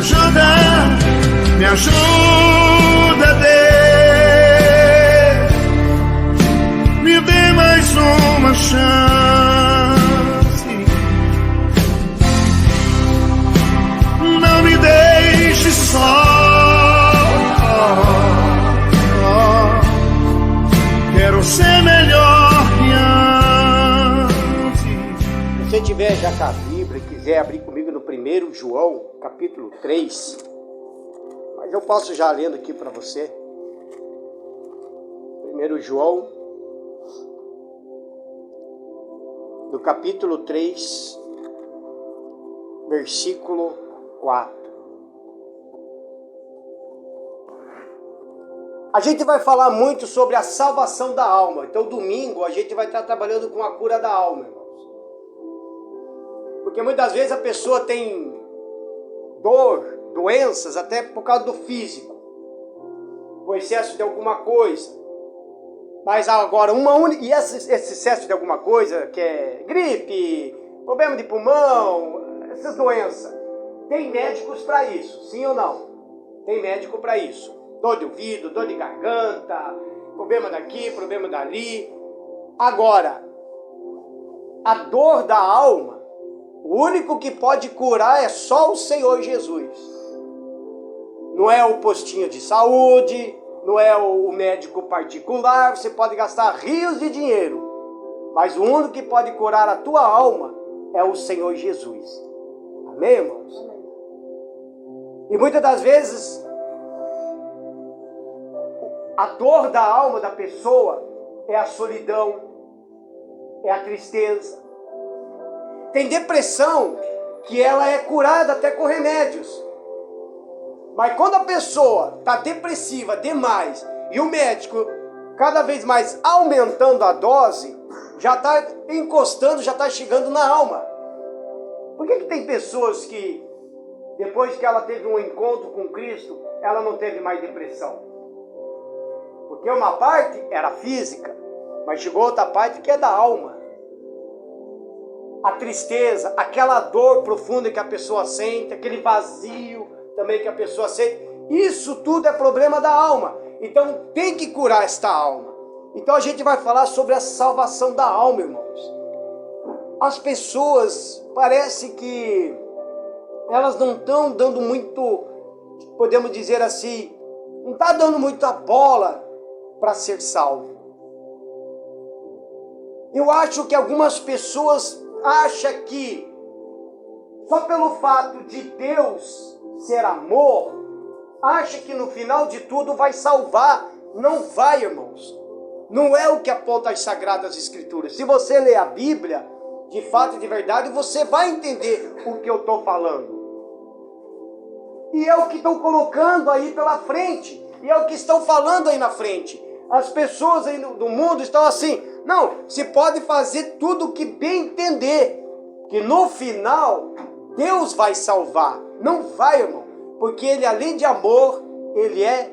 me ajuda, Deus, me dê mais uma chance, não me deixe só, quero ser melhor que antes. Se você tiver já com a Bíblia e quiser abrir comigo no 1 João, capítulo 3, mas eu posso já lendo aqui para você. 1 João, do capítulo 3, versículo 4. A gente vai falar muito sobre a salvação da alma. Então domingo a gente vai estar trabalhando com a cura da alma, irmãos. Porque muitas vezes a pessoa tem dor, doenças, até por causa do físico, o excesso de alguma coisa. Mas agora, e esse excesso de alguma coisa, que é gripe, problema de pulmão, essas doenças, tem médicos para isso, sim ou não? Tem médico para isso. Dor de ouvido, dor de garganta, problema daqui, problema dali. Agora, a dor da alma, o único que pode curar é só o Senhor Jesus. Não é o postinho de saúde, não é o médico particular, você pode gastar rios de dinheiro, mas o único que pode curar a tua alma é o Senhor Jesus. Amém, irmãos? E muitas das vezes, a dor da alma da pessoa é a solidão, é a tristeza. Tem depressão que ela é curada até com remédios. Mas quando a pessoa está depressiva demais e o médico cada vez mais aumentando a dose, já está encostando, já está chegando na alma. Por que tem pessoas que depois que ela teve um encontro com Cristo, ela não teve mais depressão? Porque uma parte era física, mas chegou outra parte que é da alma. A tristeza, aquela dor profunda que a pessoa sente, aquele vazio também que a pessoa sente, isso tudo é problema da alma. Então tem que curar esta alma. Então a gente vai falar sobre a salvação da alma, irmãos. As pessoas, parece que elas não estão dando muito, podemos dizer assim, não está dando muita bola para ser salvo. Eu acho que algumas pessoas acham que só pelo fato de Deus ser amor, acha que no final de tudo vai salvar. Não vai, irmãos. Não é o que aponta as Sagradas Escrituras. Se você ler a Bíblia, de fato e de verdade, você vai entender o que eu estou falando. E é o que estão colocando aí pela frente. E é o que estão falando aí na frente. As pessoas aí do mundo estão assim, não, se pode fazer tudo o que bem entender, que no final Deus vai salvar. Não vai, irmão, porque Ele, além de amor, Ele é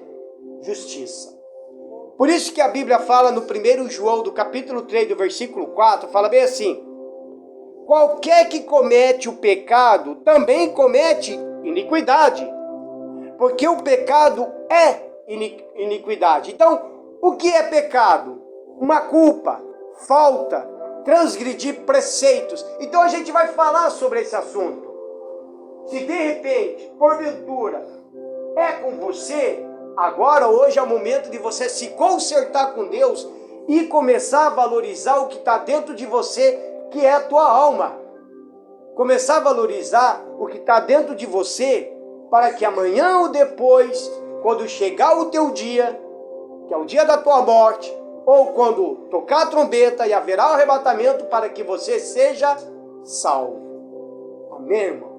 justiça. Por isso que a Bíblia fala no 1 João, do capítulo 3, do versículo 4, fala bem assim: qualquer que comete o pecado, também comete iniquidade, porque o pecado é iniquidade. Então, o que é pecado? Uma culpa, falta, transgredir preceitos. Então a gente vai falar sobre esse assunto. Se de repente, porventura, é com você, agora, hoje é o momento de você se consertar com Deus e começar a valorizar o que está dentro de você, que é a tua alma. Começar a valorizar o que está dentro de você, para que amanhã ou depois, quando chegar o teu dia, que é o dia da tua morte, ou quando tocar a trombeta e haverá o arrebatamento, para que você seja salvo. Amém, irmão?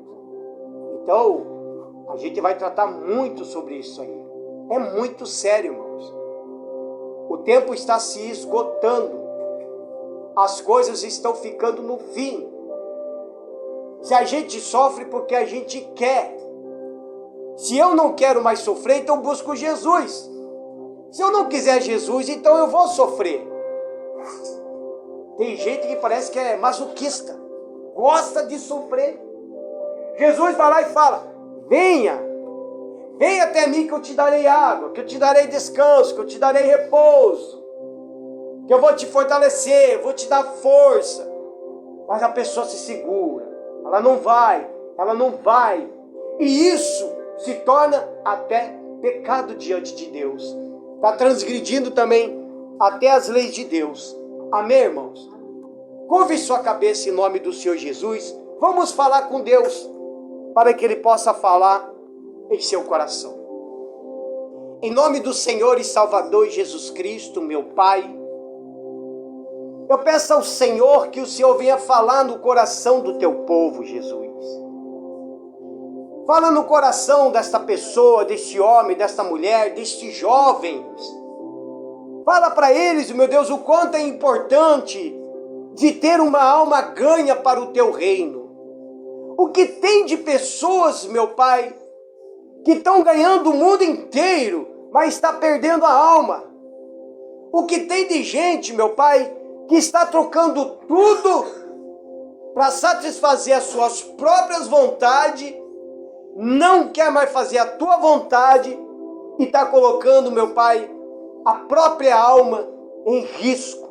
Então, a gente vai tratar muito sobre isso aí. É muito sério, irmãos. O tempo está se esgotando. As coisas estão ficando no fim. Se a gente sofre porque a gente quer. Se eu não quero mais sofrer, então busco Jesus. Se eu não quiser Jesus, então eu vou sofrer. Tem gente que parece que é masoquista. Gosta de sofrer. Jesus vai lá e fala: venha até mim que eu te darei água, que eu te darei descanso, que eu te darei repouso, que eu vou te fortalecer, vou te dar força. Mas a pessoa se segura, ela não vai. E isso se torna até pecado diante de Deus. Está transgredindo também até as leis de Deus. Amém, irmãos? Curve sua cabeça em nome do Senhor Jesus. Vamos falar com Deus para que Ele possa falar em seu coração. Em nome do Senhor e Salvador Jesus Cristo, meu Pai, eu peço ao Senhor que o Senhor venha falar no coração do teu povo, Jesus. Fala no coração desta pessoa, deste homem, desta mulher, destes jovens. Fala para eles, meu Deus, o quanto é importante de ter uma alma ganha para o teu reino. O que tem de pessoas, meu Pai, que estão ganhando o mundo inteiro, mas está perdendo a alma. O que tem de gente, meu Pai, que está trocando tudo para satisfazer as suas próprias vontades, não quer mais fazer a tua vontade e está colocando, meu Pai, a própria alma em risco.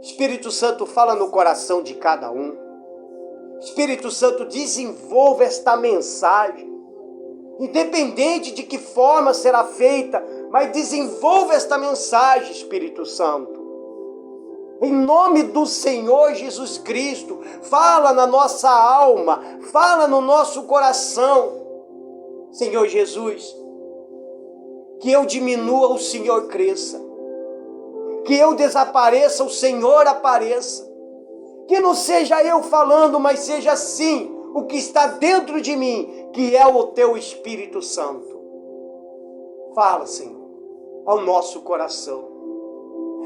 Espírito Santo, fala no coração de cada um. Espírito Santo, desenvolva esta mensagem. Independente de que forma será feita, mas desenvolva esta mensagem, Espírito Santo. Em nome do Senhor Jesus Cristo, fala na nossa alma, fala no nosso coração. Senhor Jesus, que eu diminua, o Senhor cresça. Que eu desapareça, o Senhor apareça. Que não seja eu falando, mas seja sim o que está dentro de mim, que é o teu Espírito Santo. Fala, Senhor, ao nosso coração.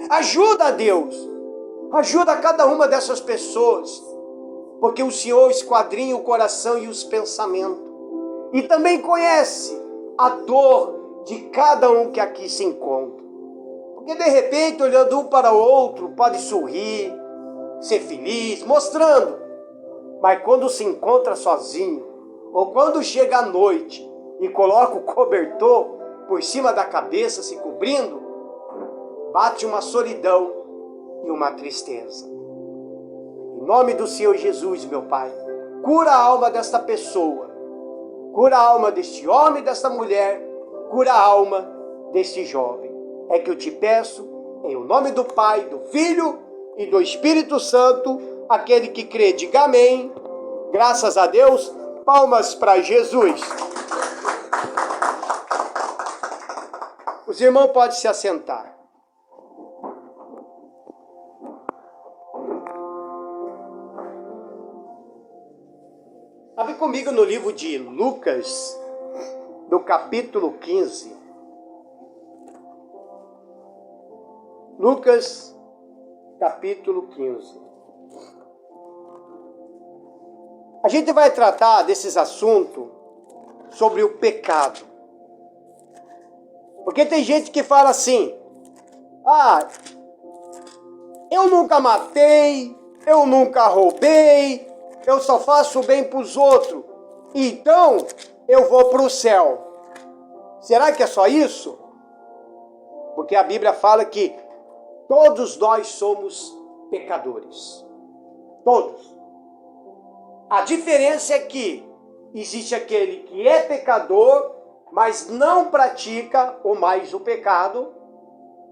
Ajuda, Deus. Ajuda cada uma dessas pessoas. Porque o Senhor esquadrinha o coração e os pensamentos. E também conhece a dor de cada um que aqui se encontra. Porque de repente, olhando um para o outro, pode sorrir, ser feliz, mostrando. Mas quando se encontra sozinho, ou quando chega à noite e coloca o cobertor por cima da cabeça, se cobrindo, bate uma solidão e uma tristeza. Em nome do Senhor Jesus, meu Pai, cura a alma desta pessoa, cura a alma deste homem, desta mulher, cura a alma deste jovem. É que eu te peço, em nome do Pai, do Filho e do Espírito Santo, aquele que crê, diga amém. Graças a Deus, palmas para Jesus. Os irmãos podem se assentar. Abre comigo no livro de Lucas, do capítulo 15. Lucas, capítulo 15. A gente vai tratar desses assuntos sobre o pecado. Porque tem gente que fala assim: eu nunca matei, eu nunca roubei, eu só faço bem para os outros, então eu vou para o céu. Será que é só isso? Porque a Bíblia fala que todos nós somos pecadores. Todos. A diferença é que existe aquele que é pecador, mas não pratica o pecado,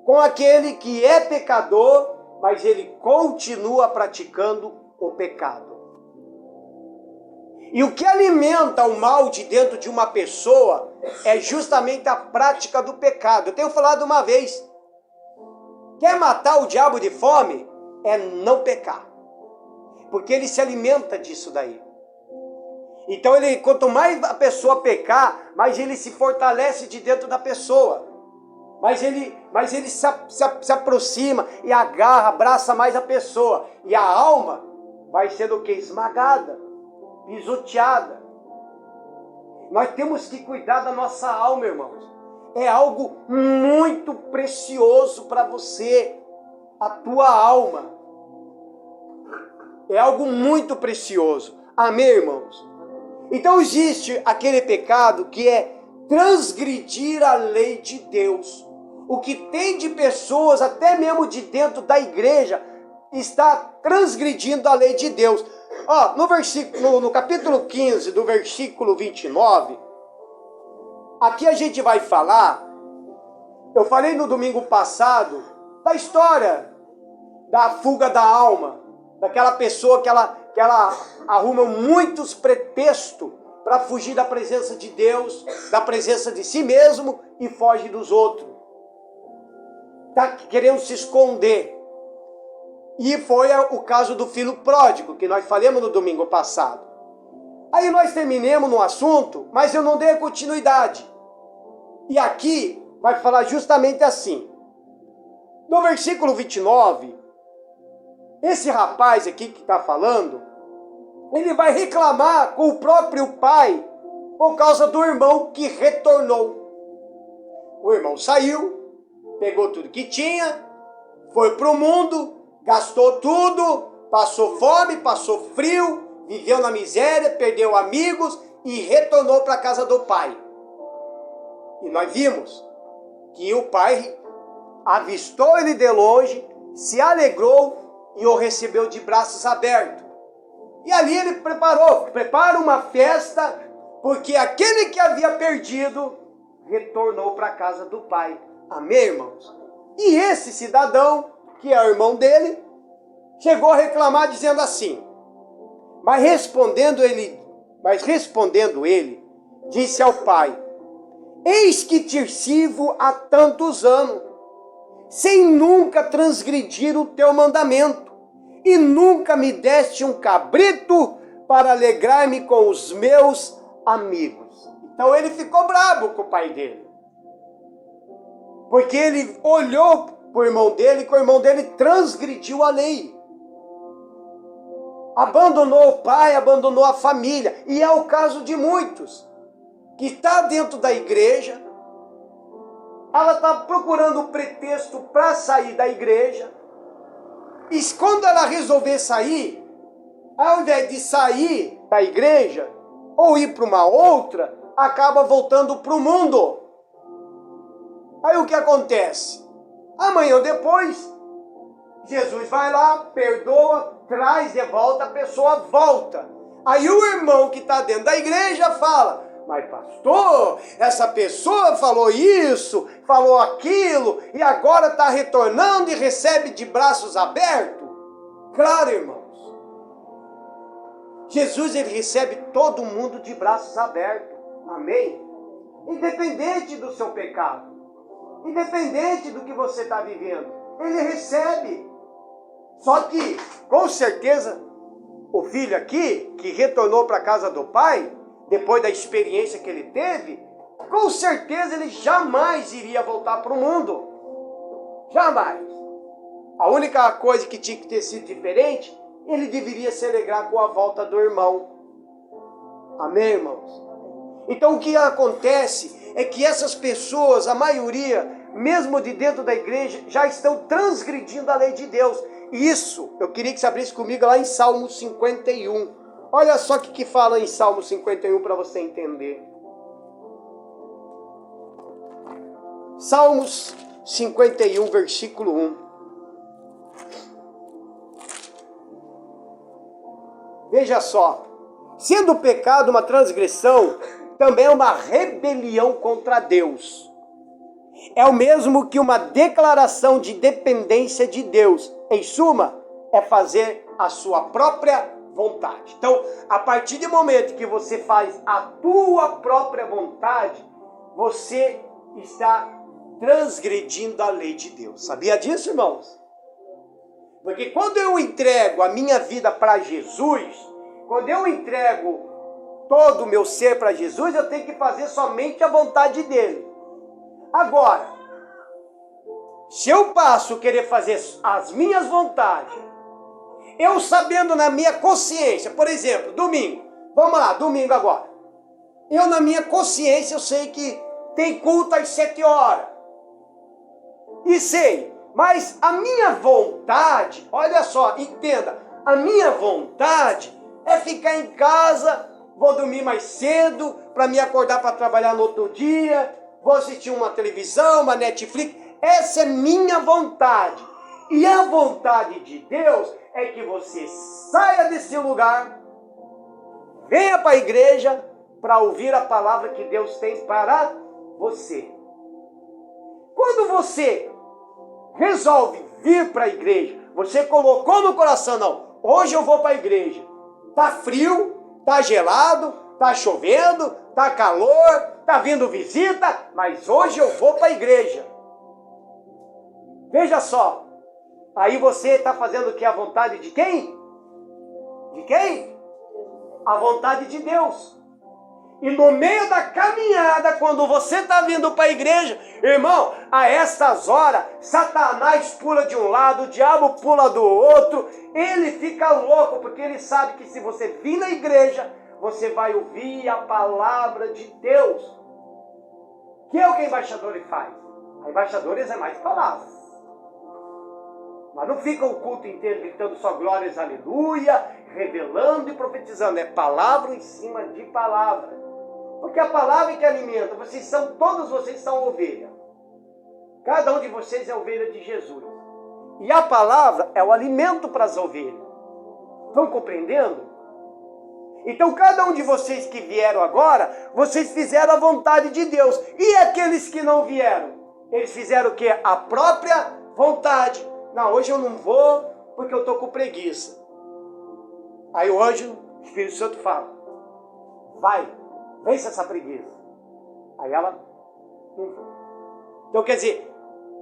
com aquele que é pecador, mas ele continua praticando o pecado. E o que alimenta o mal de dentro de uma pessoa é justamente a prática do pecado. Eu tenho falado uma vez, quer matar o diabo de fome? É não pecar. Porque ele se alimenta disso daí. Então, quanto mais a pessoa pecar, mais ele se fortalece de dentro da pessoa. Mas ele se aproxima e agarra, abraça mais a pessoa. E a alma vai sendo o quê? Esmagada, pisoteada. Nós temos que cuidar da nossa alma, irmãos. É algo muito precioso para você, a tua alma. É algo muito precioso. Amém, irmãos? Então existe aquele pecado que é transgredir a lei de Deus. O que tem de pessoas, até mesmo de dentro da igreja, está transgredindo a lei de Deus. Ó, no capítulo 15, do versículo 29, aqui a gente vai falar, eu falei no domingo passado, da história da fuga da alma, daquela pessoa que ela arruma muitos pretextos para fugir da presença de Deus, da presença de si mesmo e foge dos outros. Está querendo se esconder. E foi o caso do filho pródigo, que nós falamos no domingo passado. Aí nós terminamos no assunto, mas eu não dei a continuidade. E aqui vai falar justamente assim. No versículo 29, esse rapaz aqui que está falando, ele vai reclamar com o próprio pai por causa do irmão que retornou. O irmão saiu, pegou tudo que tinha, foi para o mundo, gastou tudo, passou fome, passou frio, viveu na miséria, perdeu amigos e retornou para a casa do pai. E nós vimos que o pai avistou ele de longe, se alegrou e o recebeu de braços abertos. E ali ele prepara uma festa, porque aquele que havia perdido retornou para a casa do pai. Amém, irmãos? E esse cidadão, que é o irmão dele, chegou a reclamar dizendo assim, mas respondendo ele, disse ao pai, eis que te sirvo há tantos anos, sem nunca transgredir o teu mandamento, e nunca me deste um cabrito para alegrar-me com os meus amigos. Então ele ficou bravo com o pai dele, porque ele olhou para o irmão dele, que o irmão dele transgrediu a lei. Abandonou o pai, abandonou a família. E é o caso de muitos, que está dentro da igreja, ela está procurando um pretexto para sair da igreja, e quando ela resolver sair, ao invés de sair da igreja, ou ir para uma outra, acaba voltando para o mundo. Aí o que acontece? Amanhã ou depois, Jesus vai lá, perdoa, traz de volta, a pessoa volta. Aí o irmão que está dentro da igreja fala, mas pastor, essa pessoa falou isso, falou aquilo, e agora está retornando e recebe de braços abertos. Claro, irmãos, Jesus ele recebe todo mundo de braços abertos. Amém? Independente do seu pecado, independente do que você está vivendo, ele recebe. Só que, com certeza, o filho aqui, que retornou para a casa do pai, depois da experiência que ele teve, com certeza ele jamais iria voltar para o mundo. Jamais. A única coisa que tinha que ter sido diferente, ele deveria se alegrar com a volta do irmão. Amém, irmãos? Então o que acontece é que essas pessoas, a maioria, mesmo de dentro da igreja, já estão transgredindo a lei de Deus. E isso, eu queria que você abrisse comigo lá em Salmo 51. Olha só o que fala em Salmo 51 para você entender. Salmos 51, versículo 1. Veja só. Sendo o pecado uma transgressão, também é uma rebelião contra Deus. É o mesmo que uma declaração de dependência de Deus. Em suma, é fazer a sua própria vontade. Então, a partir do momento que você faz a tua própria vontade, você está transgredindo a lei de Deus. Sabia disso, irmãos? Porque quando eu entrego a minha vida para Jesus, quando eu entrego todo o meu ser para Jesus, eu tenho que fazer somente a vontade dele. Agora, se eu passo a querer fazer as minhas vontades, eu sabendo na minha consciência, por exemplo, domingo, vamos lá, domingo agora. Eu na minha consciência, eu sei que tem culto às 7 horas. E sei, mas a minha vontade, olha só, entenda, a minha vontade é ficar em casa vou dormir mais cedo para me acordar para trabalhar no outro dia, vou assistir uma televisão, uma Netflix. Essa é minha vontade. E a vontade de Deus é que você saia desse lugar, venha para a igreja para ouvir a palavra que Deus tem para você. Quando você resolve vir para a igreja, você colocou no coração, não, hoje eu vou para a igreja. Tá frio, tá gelado, tá chovendo, tá calor, tá vindo visita, mas hoje eu vou para a igreja. Veja só, aí você está fazendo o que? A vontade de quem? De quem? A vontade de Deus. E no meio da caminhada, quando você está vindo para a igreja, irmão, a essas horas, Satanás pula de um lado, o diabo pula do outro, ele fica louco, porque ele sabe que se você vir na igreja, você vai ouvir a palavra de Deus. Que é o que a embaixadora faz? A embaixadores é mais palavras. Mas não fica o culto inteiro gritando só glórias, aleluia, revelando e profetizando. É palavra em cima de palavra. Porque a palavra que alimenta, todos vocês são ovelha. Cada um de vocês é ovelha de Jesus. E a palavra é o alimento para as ovelhas. Estão compreendendo? Então cada um de vocês que vieram agora, vocês fizeram a vontade de Deus. E aqueles que não vieram? Eles fizeram o quê? A própria vontade. Não, hoje eu não vou porque eu estou com preguiça. Aí hoje o Espírito Santo fala, vai, vence essa preguiça. Aí ela não vai. Então quer dizer,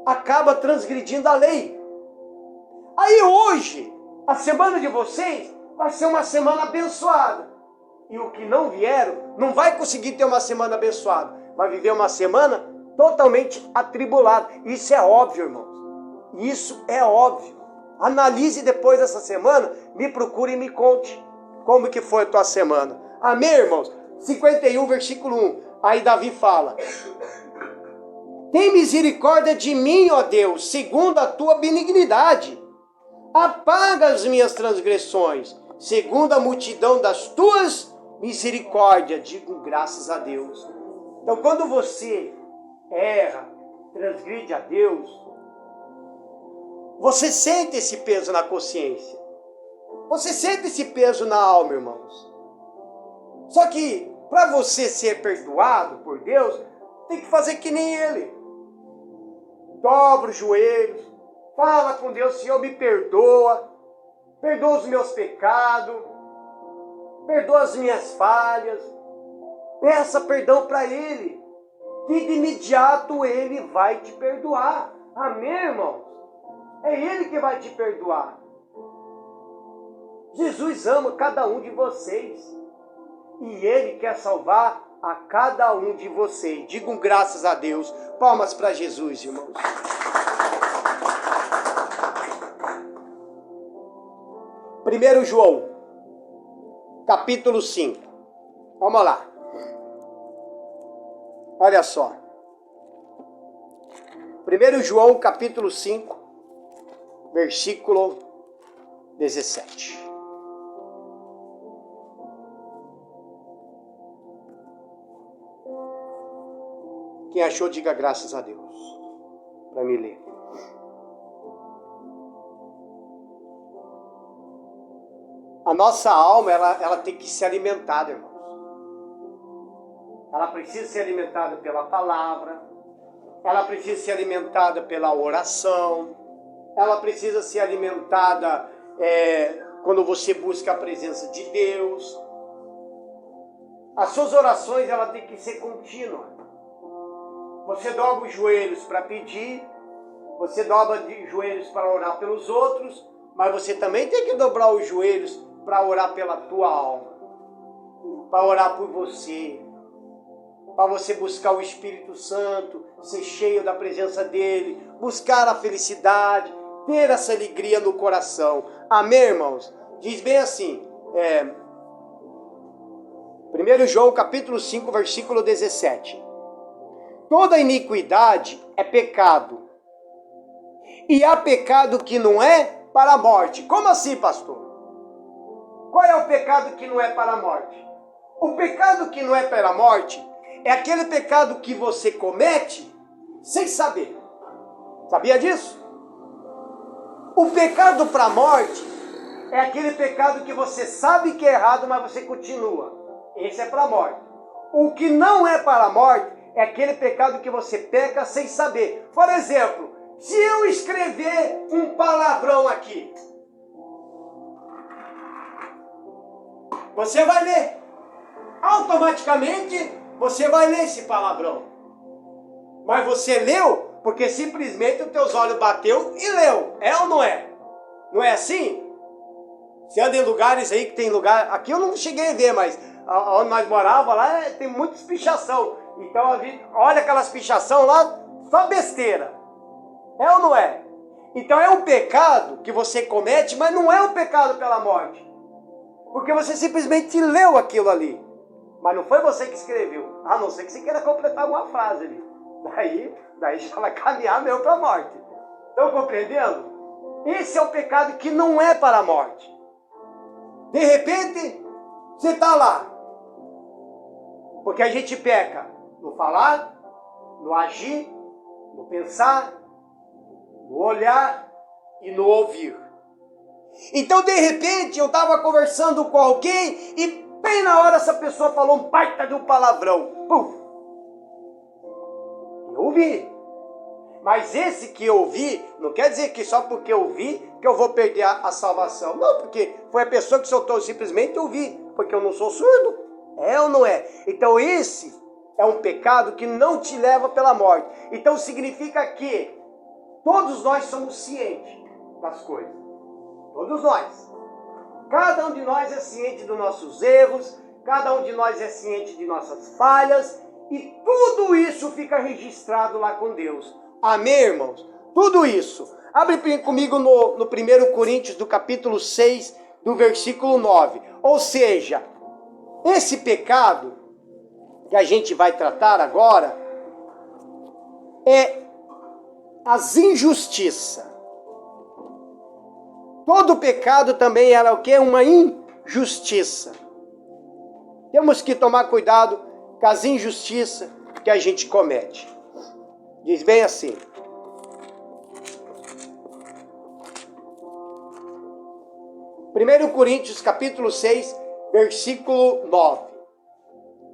acaba transgredindo a lei. Aí hoje, a semana de vocês vai ser uma semana abençoada. E o que não vieram, não vai conseguir ter uma semana abençoada. Vai viver uma semana totalmente atribulada. Isso é óbvio, irmãos. Isso é óbvio. Analise depois dessa semana, me procure e me conte como que foi a tua semana. Amém, irmãos? 51, versículo 1. Aí Davi fala, tem misericórdia de mim, ó Deus, segundo a tua benignidade. Apaga as minhas transgressões, segundo a multidão das tuas misericórdias. Digo graças a Deus. Então, quando você erra, transgride a Deus, você sente esse peso na consciência. Você sente esse peso na alma, irmãos. Só que, para você ser perdoado por Deus, tem que fazer que nem Ele. Dobra os joelhos, fala com Deus, Senhor, me perdoa os meus pecados, perdoa as minhas falhas, peça perdão para Ele, que de imediato Ele vai te perdoar. Amém, irmãos? É Ele que vai te perdoar. Jesus ama cada um de vocês. E Ele quer salvar a cada um de vocês. Digam graças a Deus. Palmas para Jesus, irmãos. Primeiro João, capítulo 5. Vamos lá. Olha só. 1 João, capítulo 5. Versículo 17. Quem achou, diga graças a Deus. Para me ler. A nossa alma, ela tem que ser alimentada, irmãos. Ela precisa ser alimentada pela palavra. Ela precisa ser alimentada pela oração. Ela precisa ser alimentada quando você busca a presença de Deus. As suas orações, ela tem que ser contínua. Você dobra os joelhos para pedir, você dobra os joelhos para orar pelos outros, mas você também tem que dobrar os joelhos para orar pela tua alma, para orar por você, para você buscar o Espírito Santo, ser cheio da presença dele, buscar a felicidade, ter essa alegria no coração. Amém, irmãos? Diz bem assim, 1 João capítulo 5, versículo 17. Toda iniquidade é pecado, e há pecado que não é para a morte. Como assim, pastor? Qual é o pecado que não é para a morte? O pecado que não é pela morte é aquele pecado que você comete sem saber. Sabia disso? O pecado para a morte é aquele pecado que você sabe que é errado, mas você continua. Esse é para a morte. O que não é para a morte é aquele pecado que você peca sem saber. Por exemplo, se eu escrever um palavrão aqui, você vai ler. Automaticamente você vai ler esse palavrão. Mas você leu porque simplesmente os teus olhos bateu e leu. É ou não é? Não é assim? Você anda em lugares aí que tem lugar... Aqui eu não cheguei a ver, mas onde nós morávamos lá tem muitas pichação. Então olha aquelas pichação lá, só besteira. É ou não é? Então é um pecado que você comete, mas não é um pecado pela morte. Porque você simplesmente leu aquilo ali. Mas não foi você que escreveu. A não ser que você queira completar alguma frase ali. Daí já vai caminhar mesmo para a morte. Estão compreendendo? Esse é o pecado que não é para a morte. De repente, você está lá. Porque a gente peca no falar, no agir, no pensar, no olhar e no ouvir. Então, de repente, eu estava conversando com alguém e bem na hora essa pessoa falou um baita de um palavrão. Pum! Eu ouvi. Mas esse que eu ouvi, não quer dizer que só porque eu ouvi que eu vou perder a salvação. Não, porque foi a pessoa que soltou simplesmente ouvir, porque eu não sou surdo. É ou não é? Então esse é um pecado que não te leva pela morte. Então significa que todos nós somos cientes das coisas. Todos nós. Cada um de nós é ciente dos nossos erros, cada um de nós é ciente de nossas falhas, e tudo isso fica registrado lá com Deus. Amém, irmãos? Tudo isso. Abre comigo no 1 Coríntios, do capítulo 6, do versículo 9. Ou seja, esse pecado que a gente vai tratar agora é as injustiças. Todo pecado também era o quê? Uma injustiça. Temos que tomar cuidado com as injustiças que a gente comete. Diz bem assim. Primeiro Coríntios, capítulo 6, versículo 9.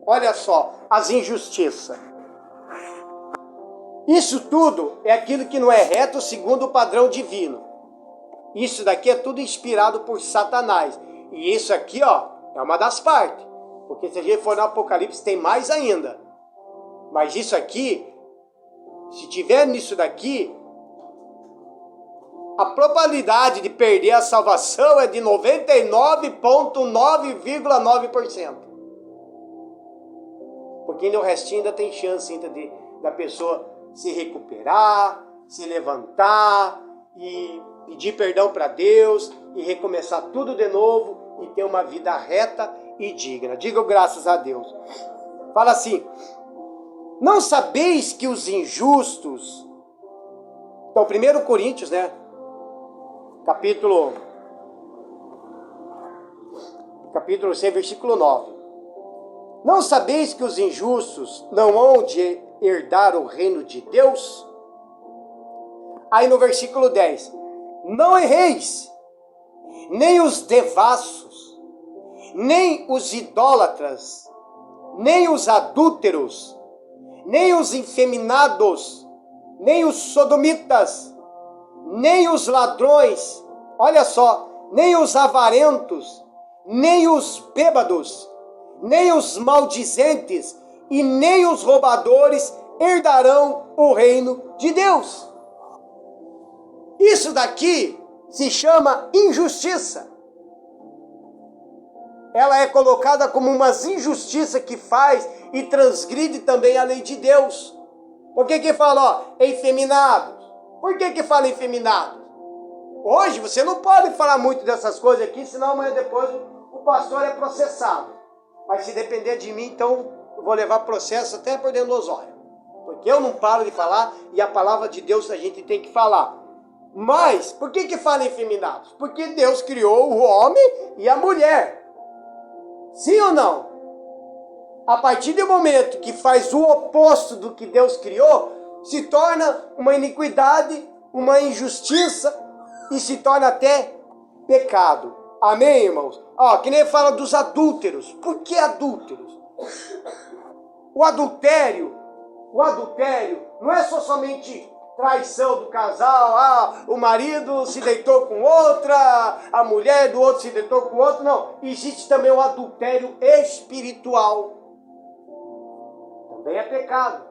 Olha só, as injustiças. Isso tudo é aquilo que não é reto segundo o padrão divino. Isso daqui é tudo inspirado por Satanás. E isso aqui, ó, é uma das partes. Porque se a gente for no Apocalipse, tem mais ainda. Mas isso aqui, se tiver nisso daqui, a probabilidade de perder a salvação é de 99,9,9%. Porque no restinho ainda tem chance ainda da pessoa se recuperar, se levantar e pedir perdão para Deus e recomeçar tudo de novo e ter uma vida reta e digna. Diga graças a Deus. Fala assim: não sabeis que os injustos... Então, 1 Coríntios, né? Capítulo 6, versículo 9. Não sabeis que os injustos não hão de herdar o reino de Deus? Aí no versículo 10. Não erreis, nem os devassos, nem os idólatras, nem os adúlteros, nem os infeminados, nem os sodomitas, nem os ladrões, olha só, nem os avarentos, nem os bêbados, nem os maldizentes e nem os roubadores herdarão o reino de Deus. Isso daqui se chama injustiça. Ela é colocada como uma injustiça que faz e transgride também a lei de Deus. Por que fala, ó, efeminados? Por que fala efeminados? Hoje você não pode falar muito dessas coisas aqui, senão amanhã depois o pastor é processado. Mas se depender de mim, então eu vou levar processo até por dentro dos olhos. Porque eu não paro de falar e a palavra de Deus a gente tem que falar. Mas, por que fala efeminados? Porque Deus criou o homem e a mulher. Sim ou não? a partir do momento que faz o oposto do que Deus criou, se torna uma iniquidade, uma injustiça e se torna até pecado. Amém, irmãos? Ó, que nem fala dos adúlteros. Por que adúlteros? O adultério não é somente traição do casal, o marido se deitou com outra, a mulher do outro se deitou com outro, não. Existe também o adultério espiritual. Também é pecado.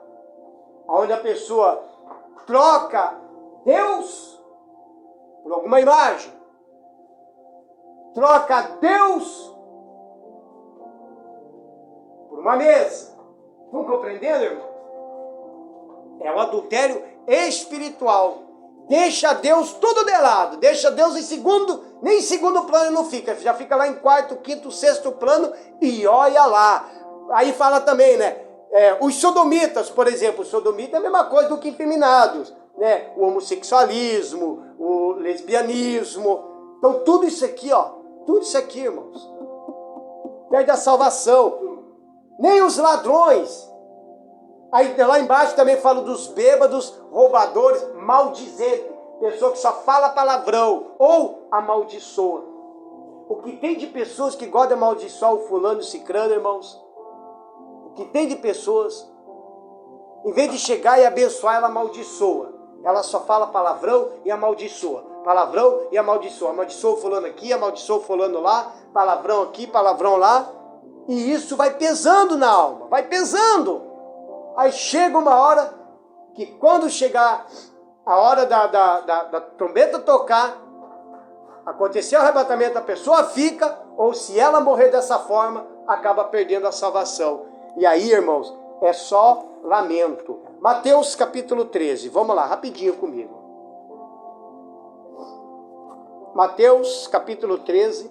Onde a pessoa troca Deus por alguma imagem. Troca Deus por uma mesa. Estão compreendendo, irmão? É o adultério espiritual. Deixa Deus tudo de lado. Deixa Deus nem em segundo plano não fica. Já fica lá em quarto, quinto, sexto plano e olha lá. Aí fala também, né? Os sodomitas, por exemplo. O sodomita é a mesma coisa do que efeminados, né? O homossexualismo, o lesbianismo. Então tudo isso aqui, ó. Tudo isso aqui, irmãos. Perde a salvação. Nem os ladrões. Aí lá embaixo também falo dos bêbados, roubadores, maldizentes. Pessoa que só fala palavrão ou amaldiçoa. O que tem de pessoas que gostam de amaldiçoar o fulano e o cicrano, irmãos? O que tem de pessoas, em vez de chegar e abençoar, ela amaldiçoa. Ela só fala palavrão e amaldiçoa. Palavrão e amaldiçoa. Amaldiçoa o fulano aqui, amaldiçoa o fulano lá. Palavrão aqui, palavrão lá. E isso vai pesando na alma. Vai pesando. Aí chega uma hora que quando chegar a hora da trombeta tocar, acontecer o arrebatamento, a pessoa fica, ou se ela morrer dessa forma, acaba perdendo a salvação. E aí, irmãos, é só lamento. Mateus capítulo 13, vamos lá, rapidinho comigo. Mateus capítulo 13,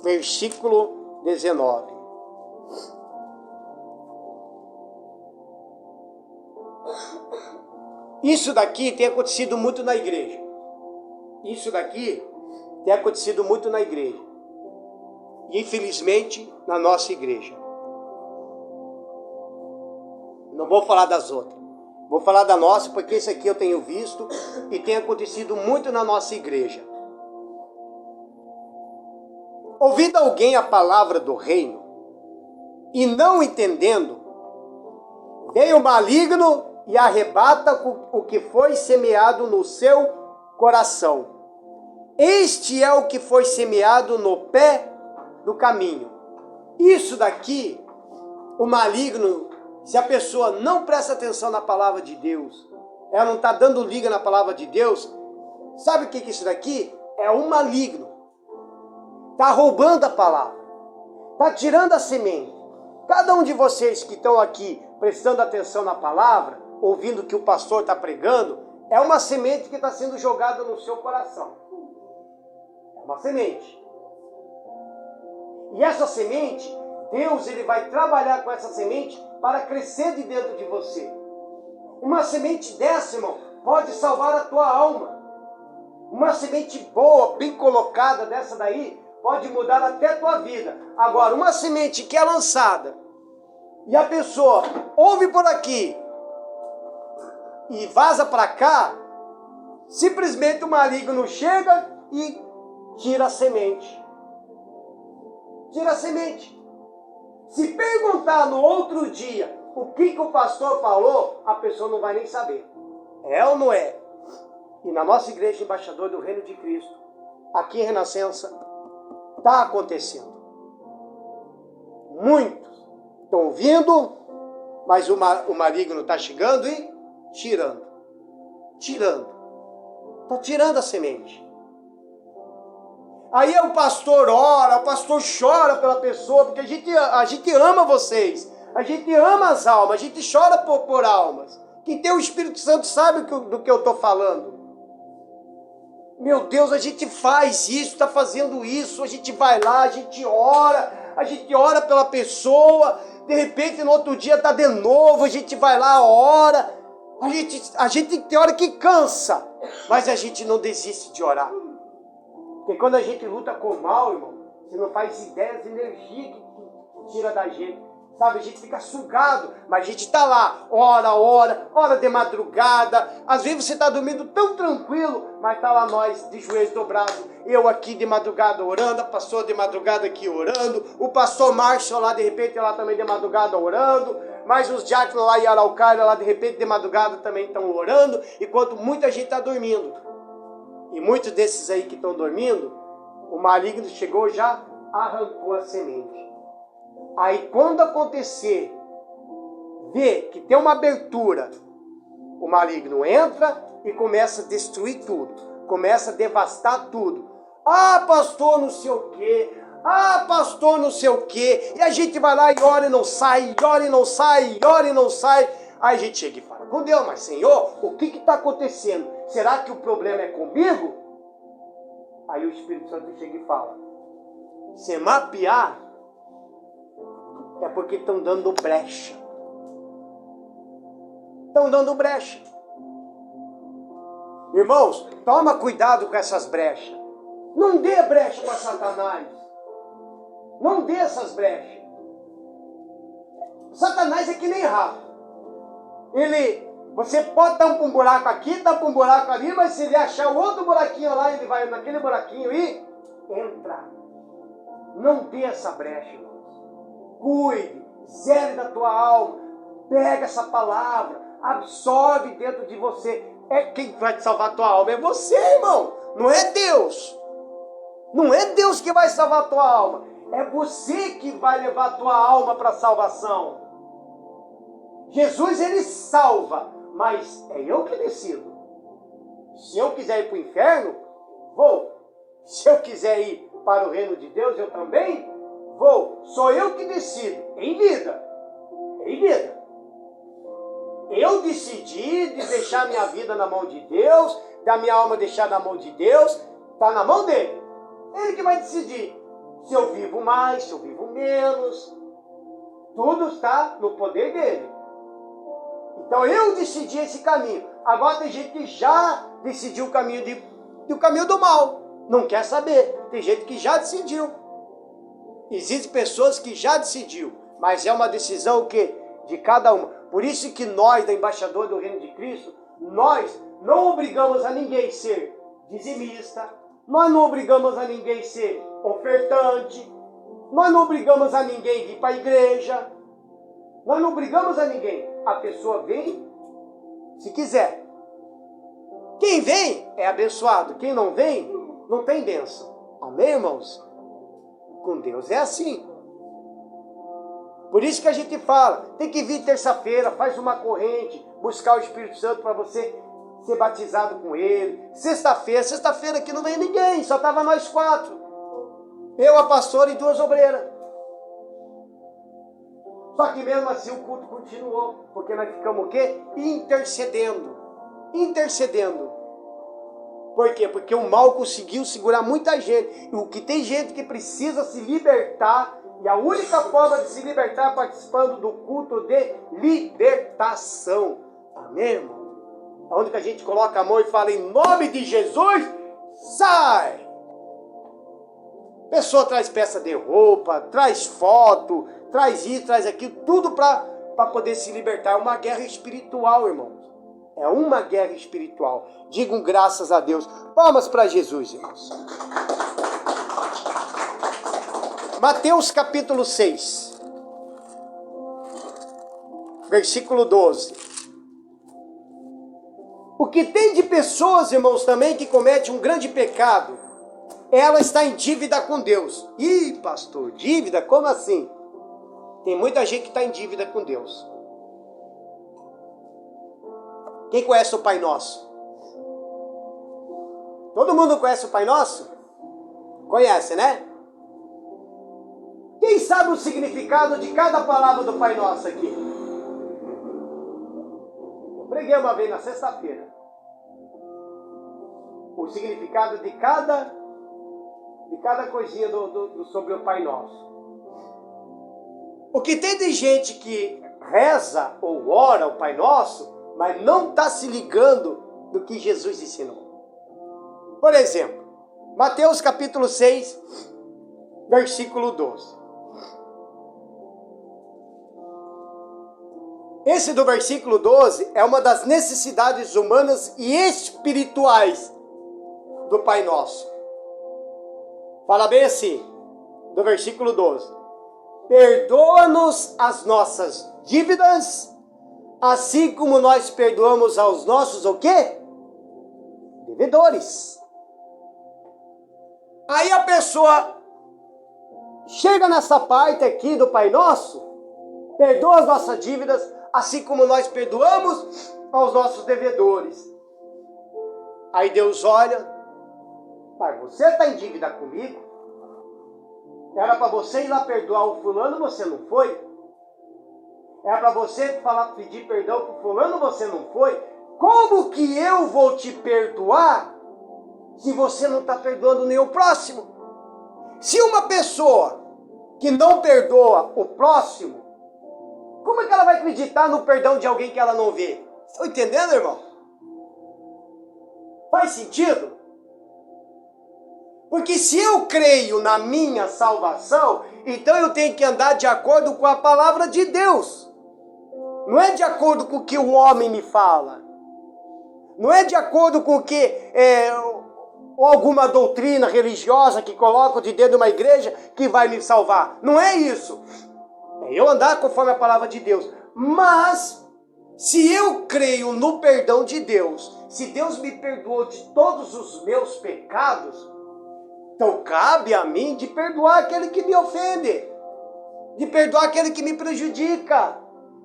versículo 19. Isso daqui tem acontecido muito na igreja. Isso daqui tem acontecido muito na igreja. E infelizmente na nossa igreja. Não vou falar das outras. Vou falar da nossa, porque isso aqui eu tenho visto e tem acontecido muito na nossa igreja. Ouvindo alguém a palavra do reino e não entendendo, vem o maligno e arrebata o que foi semeado no seu coração. Este é o que foi semeado no pé do caminho. Isso daqui, o maligno, se a pessoa não presta atenção na palavra de Deus, ela não está dando liga na palavra de Deus, sabe o que é isso daqui? É um maligno. Está roubando a palavra. Está tirando a semente. Cada um de vocês que estão aqui prestando atenção na palavra, ouvindo o que o pastor está pregando, é uma semente que está sendo jogada no seu coração. É uma semente. E essa semente, Deus ele vai trabalhar com essa semente para crescer de dentro de você. Uma semente dessa, irmão, pode salvar a tua alma. Uma semente boa, bem colocada dessa daí, pode mudar até a tua vida. Agora, uma semente que é lançada e a pessoa ouve por aqui e vaza para cá, simplesmente o maligno chega e tira a semente. Tira a semente. Se perguntar no outro dia o que o pastor falou, a pessoa não vai nem saber. É ou não é? E na nossa igreja embaixador do Reino de Cristo, aqui em Renascença, está acontecendo. Muitos estão ouvindo, mas o maligno está chegando e tirando. Está tirando a semente. Aí o pastor ora, o pastor chora pela pessoa, porque a gente ama vocês, a gente ama as almas, a gente chora por almas. Quem tem o Espírito Santo sabe do que eu estou falando. Meu Deus, a gente faz isso, está fazendo isso, a gente vai lá, a gente ora pela pessoa, de repente no outro dia está de novo, a gente vai lá, ora, a gente tem hora que cansa, mas a gente não desiste de orar. Porque quando a gente luta com o mal, irmão, Você não faz ideia da energia que tira da gente. Sabe, a gente fica sugado, mas a gente está lá, hora de madrugada. Às vezes você está dormindo tão tranquilo, mas está lá nós de joelhos dobrados. Eu aqui de madrugada orando, a pastora de madrugada aqui orando, o pastor Márcio lá de repente lá também de madrugada orando, mas os diáconos lá em Araucária lá de repente de madrugada também estão orando, enquanto muita gente está dormindo. E muitos desses aí que estão dormindo, o maligno chegou e já arrancou a semente. Aí quando acontecer, ver que tem uma abertura, o maligno entra e começa a destruir tudo, começa a devastar tudo. Ah, pastor não sei o quê, ah, pastor não sei o quê, e a gente vai lá e ora e não sai, ora e não sai, ora e não sai. Aí a gente chega e fala com Deus, mas Senhor, o que está acontecendo? Será que o problema é comigo? Aí o Espírito Santo chega e fala, se mapear, é porque estão dando brecha. Estão dando brecha. Irmãos, toma cuidado com essas brechas. Não dê brecha para Satanás. Não dê essas brechas. Satanás é que nem rato. Você pode dar um buraco aqui, dar um buraco ali, mas se ele achar outro buraquinho lá, ele vai naquele buraquinho e entra. Não dê essa brecha, irmão. Cuide, zele da tua alma, pega essa palavra, absorve dentro de você. É quem vai te salvar a tua alma, é você, irmão, não é Deus. Não é Deus que vai salvar a tua alma, é você que vai levar a tua alma para a salvação. Jesus, ele salva, mas é eu que decido. Se eu quiser ir para o inferno, vou. Se eu quiser ir para o reino de Deus, eu também vou. Sou eu que decido. Em vida. Em vida. Eu decidi de deixar minha vida na mão de Deus, da minha alma deixar na mão de Deus, está na mão dele. Ele que vai decidir se eu vivo mais, se eu vivo menos. Tudo está no poder dele. Então eu decidi esse caminho. Agora tem gente que já decidiu o caminho do mal. Não quer saber. Tem gente que já decidiu. Existem pessoas que já decidiu, mas é uma decisão que de cada uma. Por isso que nós, da Embaixador do Reino de Cristo, nós não obrigamos a ninguém a ser dizimista, nós não obrigamos a ninguém a ser ofertante, nós não obrigamos a ninguém a ir para a igreja, nós não obrigamos a ninguém. A pessoa vem se quiser. Quem vem é abençoado, quem não vem, não tem bênção. Amém, irmãos? Com Deus é assim. Por isso que a gente fala, tem que vir terça-feira, faz uma corrente, buscar o Espírito Santo para você ser batizado com ele. Sexta-feira aqui não veio ninguém, só estava nós 4. Eu, a pastora e 2 obreiras. Só que mesmo assim o culto continuou, porque nós ficamos o quê? Intercedendo. Por quê? Porque o mal conseguiu segurar muita gente. E o que tem gente que precisa se libertar, e a única forma de se libertar é participando do culto de libertação. Amém, irmão? Onde que a gente coloca a mão e fala, em nome de Jesus, sai! A pessoa traz peça de roupa, traz foto, traz isso, traz aquilo, tudo para poder se libertar. É uma guerra espiritual, irmãos. É uma guerra espiritual. Digam graças a Deus. Palmas para Jesus, irmãos. Mateus capítulo 6. Versículo 12. O que tem de pessoas, irmãos, também que cometem um grande pecado, ela está em dívida com Deus. Ih, pastor, dívida? Como assim? Tem muita gente que está em dívida com Deus. Quem conhece o Pai Nosso? Todo mundo conhece o Pai Nosso? Conhece, né? Quem sabe o significado de cada palavra do Pai Nosso aqui? Eu preguei uma vez na sexta-feira. O significado de cada coisinha sobre o Pai Nosso. O que tem de gente que reza ou ora o Pai Nosso, mas não está se ligando do que Jesus ensinou. Por exemplo, Mateus capítulo 6, versículo 12. Esse do versículo 12 é uma das necessidades humanas e espirituais do Pai Nosso. Fala bem assim, do versículo 12. Perdoa-nos as nossas dívidas, assim como nós perdoamos aos nossos, o quê? Devedores. Aí a pessoa chega nessa parte aqui do Pai Nosso, perdoa as nossas dívidas, assim como nós perdoamos aos nossos devedores. Aí Deus olha, pai, você está em dívida comigo? Era para você ir lá perdoar o fulano, você não foi? Era para você pedir perdão para o fulano, você não foi? Como que eu vou te perdoar se você não está perdoando nem o próximo? Se uma pessoa que não perdoa o próximo, como é que ela vai acreditar no perdão de alguém que ela não vê? Estão entendendo, irmão? Faz sentido? Porque se eu creio na minha salvação, então eu tenho que andar de acordo com a palavra de Deus. Não é de acordo com o que o homem me fala. Não é de acordo com o que ou alguma doutrina religiosa que coloca de dentro de uma igreja que vai me salvar. Não é isso. É eu andar conforme a palavra de Deus. Mas, se eu creio no perdão de Deus, se Deus me perdoou de todos os meus pecados, então cabe a mim de perdoar aquele que me ofende, de perdoar aquele que me prejudica,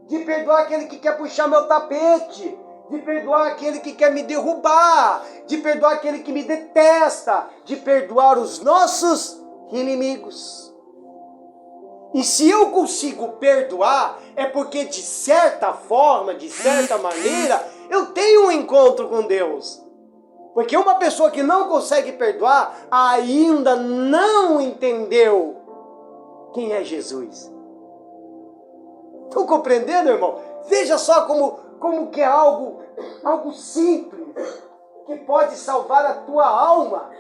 de perdoar aquele que quer puxar meu tapete, de perdoar aquele que quer me derrubar, de perdoar aquele que me detesta, de perdoar os nossos inimigos. E se eu consigo perdoar, é porque de certa forma, de certa maneira, eu tenho um encontro com Deus. Porque uma pessoa que não consegue perdoar, ainda não entendeu quem é Jesus. Estão compreendendo, irmão? Veja só como que é algo simples, que pode salvar a tua alma.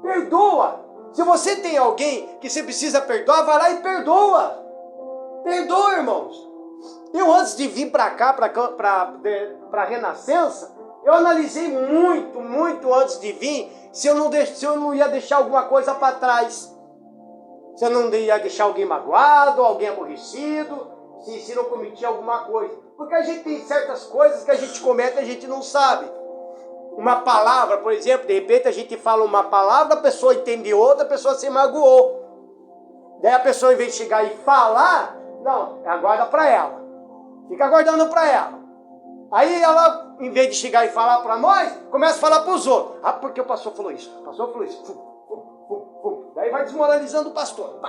Perdoa. Se você tem alguém que você precisa perdoar, vai lá e perdoa. Perdoa, irmãos. Eu antes de vir para cá, para a Renascença, eu analisei muito antes de vir, se eu não ia deixar alguma coisa para trás. Se eu não ia deixar alguém magoado, alguém aborrecido, se não cometia alguma coisa. Porque a gente tem certas coisas que a gente comete e a gente não sabe. Uma palavra, por exemplo, de repente a gente fala uma palavra, a pessoa entende outra, a pessoa se magoou. Daí a pessoa, em vez de chegar e falar, não, aguarda para ela. Fica aguardando para ela. Aí ela, em vez de chegar e falar para nós, começa a falar para os outros. Ah, porque o pastor falou isso, o pastor falou isso. Daí vai desmoralizando o pastor.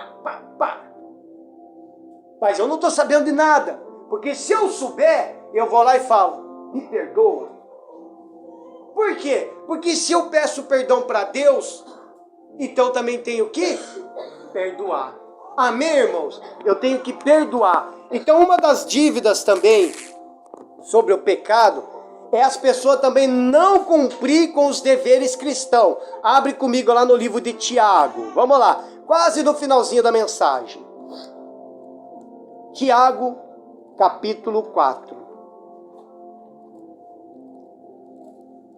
Mas eu não estou sabendo de nada. Porque se eu souber, eu vou lá e falo, me perdoa. Por quê? Porque se eu peço perdão para Deus, então também tenho que perdoar. Amém, irmãos? Eu tenho que perdoar. Então uma das dívidas também sobre o pecado é as pessoas também não cumprir com os deveres cristãos. Abre comigo lá no livro de Tiago. Vamos lá, quase no finalzinho da mensagem. Tiago, capítulo 4.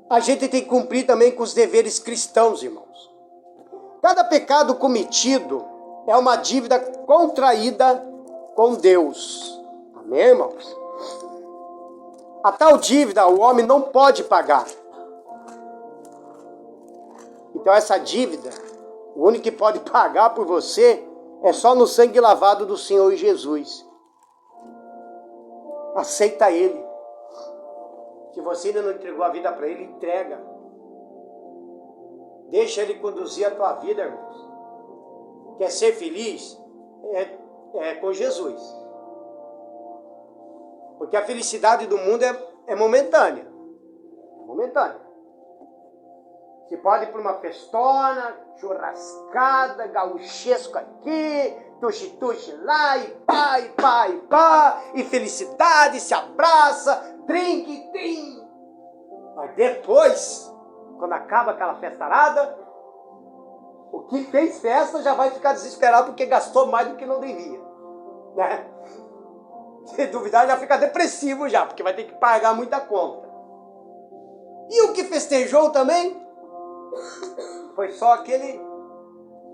A gente tem que cumprir também com os deveres cristãos, irmãos. Cada pecado cometido é uma dívida contraída com Deus. Amém, irmãos? A tal dívida o homem não pode pagar. Então essa dívida, o único que pode pagar por você é só no sangue lavado do Senhor Jesus. Aceita Ele. Se você ainda não entregou a vida para Ele, entrega. Deixa Ele conduzir a tua vida, irmãos. Quer ser feliz? É com Jesus. Porque a felicidade do mundo é momentânea. Momentânea. Você pode ir para uma festona, churrascada, gauchesco aqui, tuxi-tuxi lá, e pá, e felicidade, se abraça, drink. Mas depois, quando acaba aquela festarada, O que fez festa já vai ficar desesperado porque gastou mais do que não devia. Né? Se duvidar, já fica depressivo já, porque vai ter que pagar muita conta. E o que festejou também foi só aquele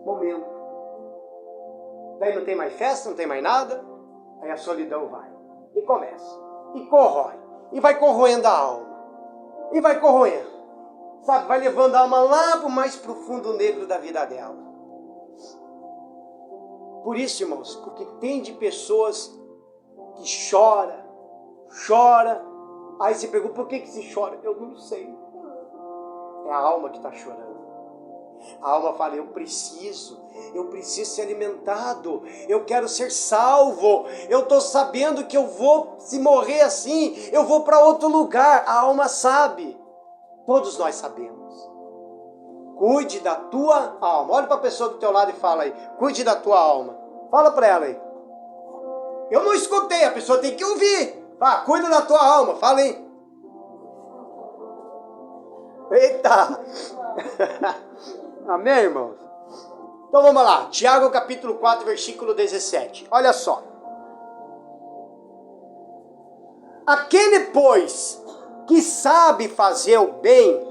momento. Daí não tem mais festa, não tem mais nada. Aí a solidão vai. E começa. E corrói. E vai corroendo a alma. E vai corroendo. Sabe, vai levando a alma lá para o mais profundo negro da vida dela. Por isso, irmãos, porque tem de pessoas que chora. Aí você pergunta, por que se chora? Eu não sei. É a alma que está chorando. A alma fala, eu preciso ser alimentado, eu quero ser salvo, eu estou sabendo que eu vou, se morrer assim, eu vou para outro lugar. A alma sabe, todos nós sabemos. Cuide da tua alma. Olha para a pessoa do teu lado e fala aí, cuide da tua alma. Fala para ela aí. Eu não escutei, a pessoa tem que ouvir. Cuida da tua alma, fala aí. Eita! Amém, irmãos? Então vamos lá, Tiago capítulo 4, versículo 17. Olha só. Aquele, pois, que sabe fazer o bem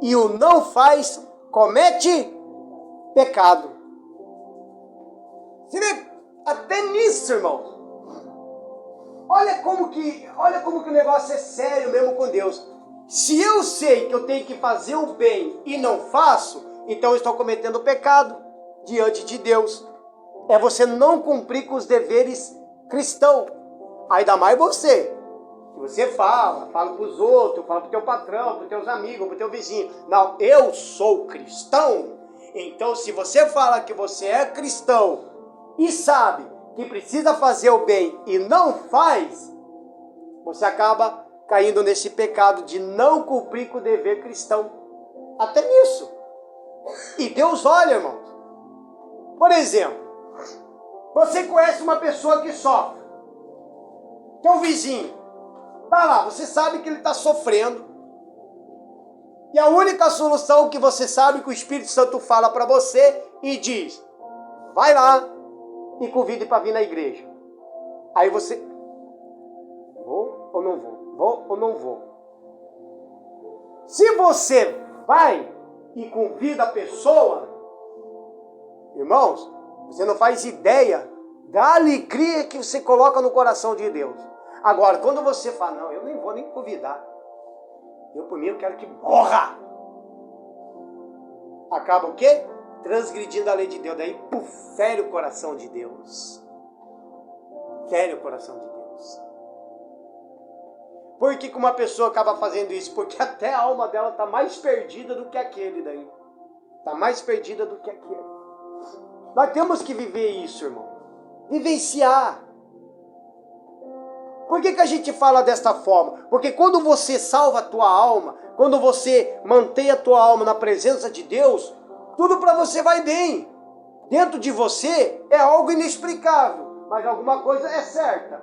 e o não faz, comete pecado. Você vê, até nisso, irmãos. Olha como que o negócio é sério mesmo com Deus. Se eu sei que eu tenho que fazer o bem e não faço, então eu estou cometendo pecado diante de Deus. É você não cumprir com os deveres cristãos. Ainda mais você. Que você fala para os outros, fala para o teu patrão, para os teus amigos, para o teu vizinho. Não, eu sou cristão. Então se você fala que você é cristão e sabe que precisa fazer o bem e não faz, você acaba caindo nesse pecado de não cumprir com o dever cristão. Até nisso. E Deus olha, irmãos. Por exemplo, você conhece uma pessoa que sofre. Teu vizinho. Tá lá, você sabe que ele está sofrendo. E a única solução que você sabe que o Espírito Santo fala para você e diz, vai lá e convide para vir na igreja. Aí você, vou ou não vou? Vou ou não vou? Se você vai e convida a pessoa, irmãos, você não faz ideia da alegria que você coloca no coração de Deus. Agora, quando você fala, não, eu nem vou nem convidar. Eu, por mim, eu quero que morra. Acaba o quê? Transgredindo a lei de Deus. Daí, fere o coração de Deus. Fere o coração de Deus. Por que uma pessoa acaba fazendo isso? Porque até a alma dela está mais perdida do que aquele daí. Está mais perdida do que aquele. Nós temos que viver isso, irmão. Vivenciar. Por que a gente fala desta forma? Porque quando você salva a tua alma, quando você mantém a tua alma na presença de Deus, tudo para você vai bem. Dentro de você é algo inexplicável, mas alguma coisa é certa.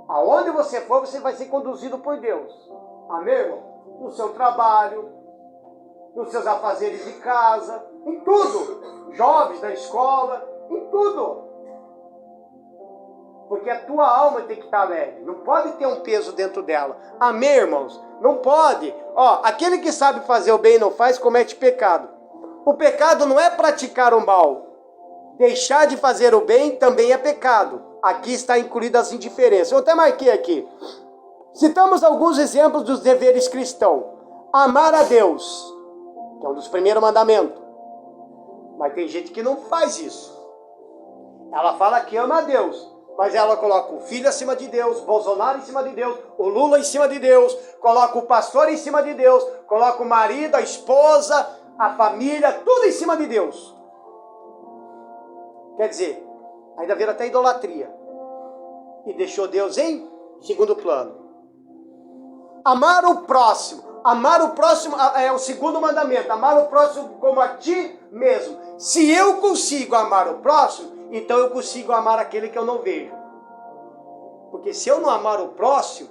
Aonde você for, você vai ser conduzido por Deus. Amém, irmão? No seu trabalho, nos seus afazeres de casa, em tudo. Jovens da escola, em tudo. Porque a tua alma tem que estar leve. Não pode ter um peso dentro dela. Amém, irmãos? Não pode. Aquele que sabe fazer o bem e não faz, comete pecado. O pecado não é praticar o mal. Deixar de fazer o bem também é pecado. Aqui está incluídas as indiferenças. Eu até marquei aqui. Citamos alguns exemplos dos deveres cristãos. Amar a Deus, que é um dos primeiros mandamentos. Mas tem gente que não faz isso. Ela fala que ama a Deus, mas ela coloca o filho acima de Deus, Bolsonaro em cima de Deus, o Lula em cima de Deus, coloca o pastor em cima de Deus, coloca o marido, a esposa, a família, tudo em cima de Deus. Quer dizer, ainda vira até idolatria. E deixou Deus em segundo plano. Amar o próximo. Amar o próximo é o segundo mandamento. Amar o próximo como a ti mesmo. Se eu consigo amar o próximo, então eu consigo amar aquele que eu não vejo. Porque se eu não amar o próximo,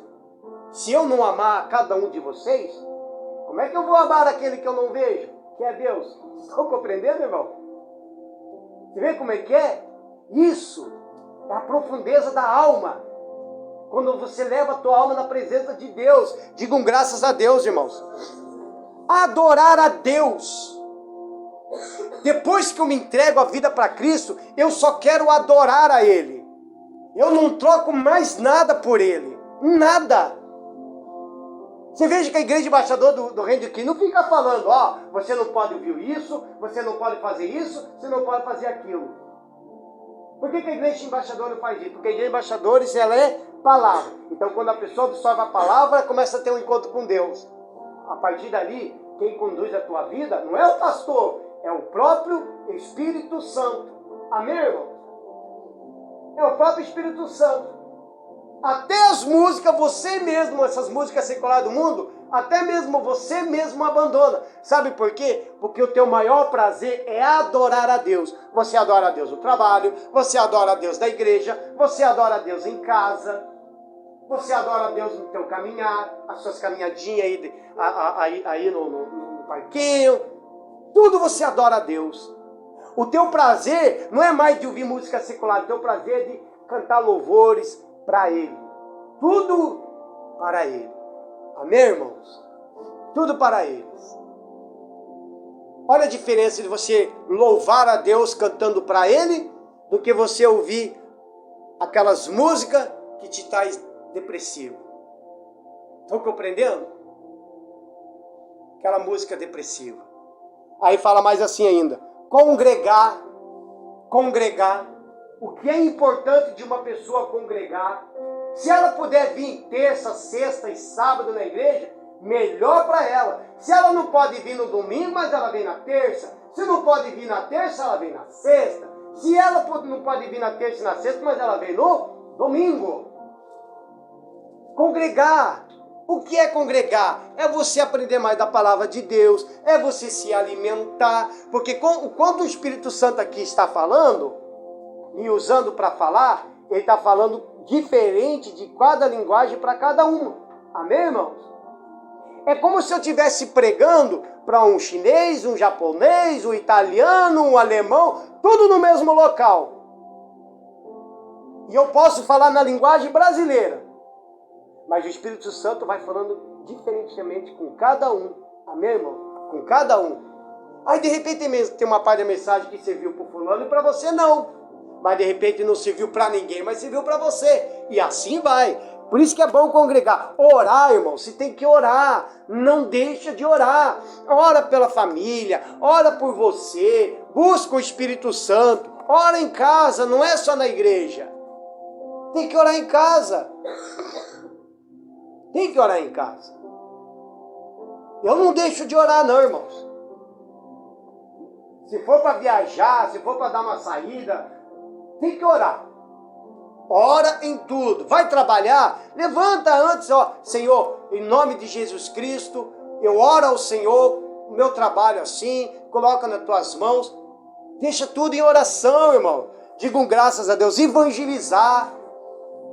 se eu não amar cada um de vocês, como é que eu vou amar aquele que eu não vejo? Que é Deus. Estão compreendendo, irmão? Você vê como é que é? Isso é a profundeza da alma. Quando você leva a tua alma na presença de Deus. Digam graças a Deus, irmãos. Adorar a Deus. Depois que eu me entrego a vida para Cristo, eu só quero adorar a Ele. Eu não troco mais nada por Ele. Nada. Você veja que a igreja embaixador do Reino de Cristo não fica falando, ó, você não pode ouvir isso, você não pode fazer isso, você não pode fazer aquilo. Por que a igreja embaixador não faz isso? Porque a igreja embaixadores, ela é palavra. Então quando a pessoa absorve a palavra, ela começa a ter um encontro com Deus. A partir dali, quem conduz a tua vida não é o pastor, é o próprio Espírito Santo. Amém, irmão? É o próprio Espírito Santo. Até as músicas, você mesmo, essas músicas seculares do mundo, até mesmo você mesmo abandona. Sabe por quê? Porque o teu maior prazer é adorar a Deus. Você adora a Deus no trabalho, você adora a Deus na igreja, você adora a Deus em casa, você adora a Deus no teu caminhar, as suas caminhadinhas aí no parquinho. Tudo você adora a Deus. O teu prazer não é mais de ouvir música secular, o teu prazer é de cantar louvores para Ele. Tudo para Ele. Amém, irmãos? Tudo para eles. Olha a diferença de você louvar a Deus cantando para Ele do que você ouvir aquelas músicas que te traz depressivo. Estão compreendendo? Aquela música depressiva. Aí fala mais assim ainda. Congregar. O que é importante de uma pessoa congregar? Se ela puder vir terça, sexta e sábado na igreja, melhor para ela. Se ela não pode vir no domingo, mas ela vem na terça. Se não pode vir na terça, ela vem na sexta. Se ela não pode vir na terça e na sexta, mas ela vem no domingo. Congregar. O que é congregar? É você aprender mais da palavra de Deus, é você se alimentar, porque quando o Espírito Santo aqui está falando, e usando para falar, ele está falando diferente de cada linguagem para cada uma. Amém, irmãos? É como se eu estivesse pregando para um chinês, um japonês, um italiano, um alemão, tudo no mesmo local. E eu posso falar na linguagem brasileira. Mas o Espírito Santo vai falando diferentemente com cada um. Amém, irmão? Com cada um. Aí de repente tem uma parte da mensagem que serviu para o fulano e para você não. Mas de repente não serviu para ninguém, mas serviu para você. E assim vai. Por isso que é bom congregar. Orar, irmão, você tem que orar. Não deixa de orar. Ora pela família, ora por você. Busca o Espírito Santo. Ora em casa, não é só na igreja. Tem que orar em casa. Tem que orar em casa. Eu não deixo de orar não, irmãos. Se for para viajar, se for para dar uma saída, tem que orar. Ora em tudo. Vai trabalhar? Levanta antes, ó. Senhor, em nome de Jesus Cristo, eu oro ao Senhor, o meu trabalho assim, coloca nas tuas mãos. Deixa tudo em oração, irmão. Digam graças a Deus. Evangelizar.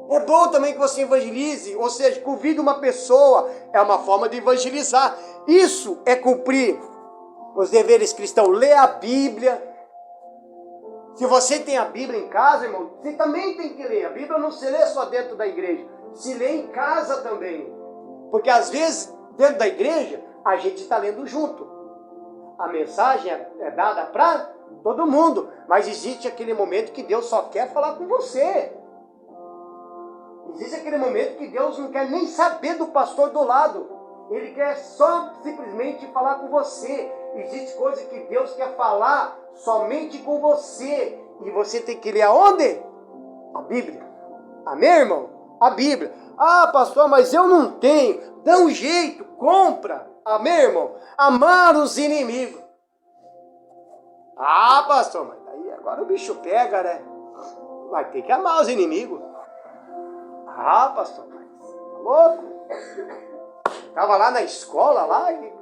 É bom também que você evangelize, ou seja, convide uma pessoa, é uma forma de evangelizar. Isso é cumprir os deveres cristãos. Ler a Bíblia. Se você tem a Bíblia em casa, irmão, você também tem que ler. A Bíblia não se lê só dentro da igreja, se lê em casa também. Porque às vezes, dentro da igreja, a gente está lendo junto. A mensagem é dada para todo mundo, mas existe aquele momento que Deus só quer falar com você. Existe aquele momento que Deus não quer nem saber do pastor do lado. Ele quer só simplesmente falar com você. Existe coisa que Deus quer falar somente com você. E você tem que ler aonde? A Bíblia. Amém, irmão? A Bíblia. Ah, pastor, mas eu não tenho. Dá um jeito, compra. Amém, irmão? Amar os inimigos. Ah, pastor, mas daí agora o bicho pega, né? Vai ter que amar os inimigos. Ah, pastor, mas tá louco? Tava lá na escola, lá, e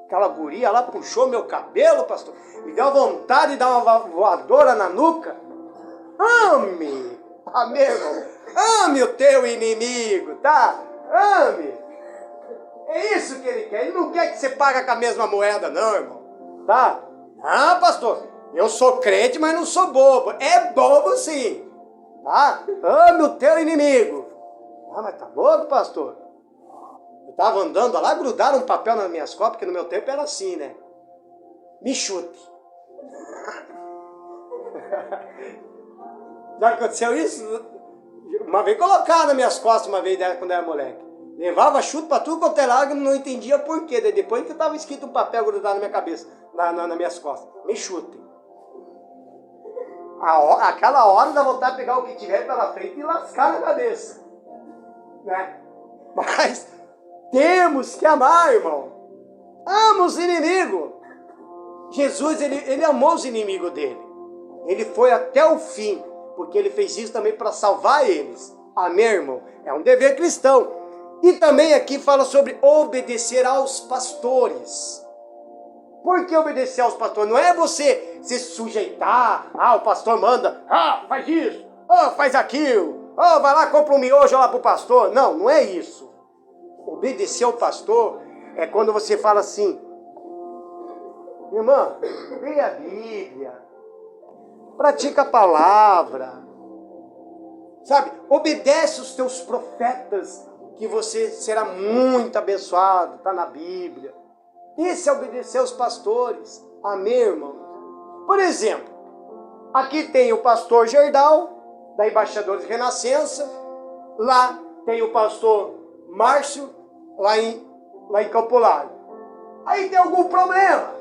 aquela guria lá puxou meu cabelo, pastor. Me deu vontade de dar uma voadora na nuca. Ame, amém, irmão? Ame o teu inimigo, tá? Ame. É isso que ele quer. Ele não quer que você pague com a mesma moeda, não, irmão. Tá? Ah, pastor, eu sou crente, mas não sou bobo. É bobo sim. Tá? Ame o teu inimigo. Ah, mas tá bobo, pastor? Eu tava andando lá, grudaram um papel nas minhas costas, porque no meu tempo era assim, né? Me chute. Já aconteceu isso? Uma vez colocaram nas minhas costas, uma vez quando eu era moleque. Levava chute pra tudo quanto é lado, não entendia por quê. Daí depois que tava escrito um papel grudado na minha cabeça, nas minhas costas. Me chute. Aquela hora dá vontade de pegar o que tiver pela frente e lascar na cabeça. Né? Mas temos que amar, irmão. Ama os inimigos. Jesus, ele amou os inimigos dele. Ele foi até o fim, porque ele fez isso também para salvar eles. Amém, irmão? É um dever cristão. E também aqui fala sobre obedecer aos pastores. Por que obedecer aos pastores? Não é você se sujeitar. Ah, o pastor manda. Ah, faz isso. Ah, faz aquilo. Ah, vai lá, compra um miojo lá pro pastor. Não, não é isso. Obedecer ao pastor é quando você fala assim: irmã, leia a Bíblia. Pratica a palavra. Sabe? Obedece os teus profetas, que você será muito abençoado. Está na Bíblia. Esse é obedecer aos pastores. Amém, irmão? Por exemplo, aqui tem o pastor Gerdau, da Embaixadores Renascença. Lá tem o pastor Márcio, lá em Campo Largo. Aí tem algum problema.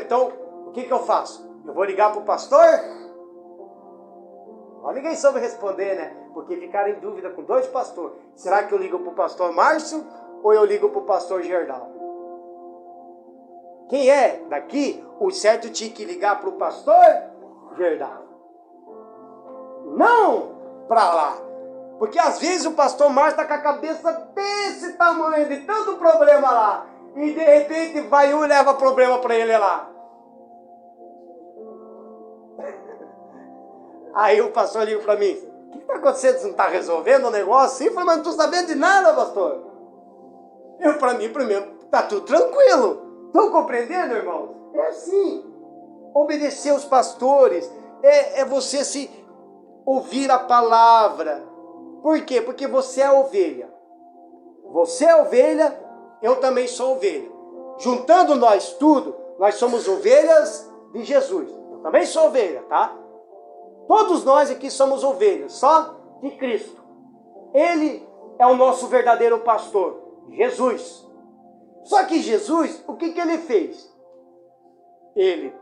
Então, o que eu faço? Eu vou ligar para o pastor? Ninguém soube responder, né? Porque ficaram em dúvida com dois pastores. Será que eu ligo para o pastor Márcio ou eu ligo para o pastor Gerdau? Quem é daqui, o certo tinha que ligar para o pastor Gerdau. Não para lá. Porque às vezes o pastor Márcio está com a cabeça desse tamanho, de tanto problema lá. E de repente vai um e leva problema para ele lá. Aí o pastor liga para mim: o que está acontecendo? Você não está resolvendo o negócio? Sim, mas não estou sabendo de nada, pastor. Para mim, primeiro, está tudo tranquilo. Estão compreendendo, irmãos? É assim. Obedecer os pastores é você se ouvir a palavra. Por quê? Porque você é ovelha. Você é ovelha, eu também sou ovelha. Juntando nós tudo, nós somos ovelhas de Jesus. Eu também sou ovelha, tá? Todos nós aqui somos ovelhas, só de Cristo. Ele é o nosso verdadeiro pastor, Jesus. Só que Jesus, o que ele fez? Ele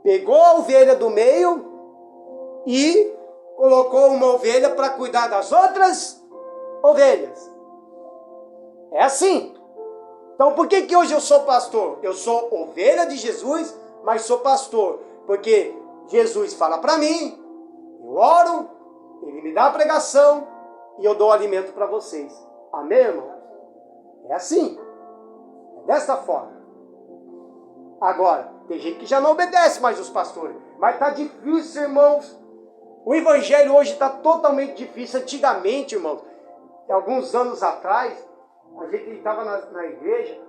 pegou a ovelha do meio e colocou uma ovelha para cuidar das outras ovelhas. É assim. Então por que hoje eu sou pastor? Eu sou ovelha de Jesus, mas sou pastor. Porque Jesus fala para mim, eu oro, ele me dá a pregação e eu dou alimento para vocês. Amém, irmão? É assim. É dessa forma. Agora, tem gente que já não obedece mais os pastores. Mas está difícil, irmãos. O evangelho hoje está totalmente difícil. Antigamente, irmãos, alguns anos atrás, a gente estava na igreja,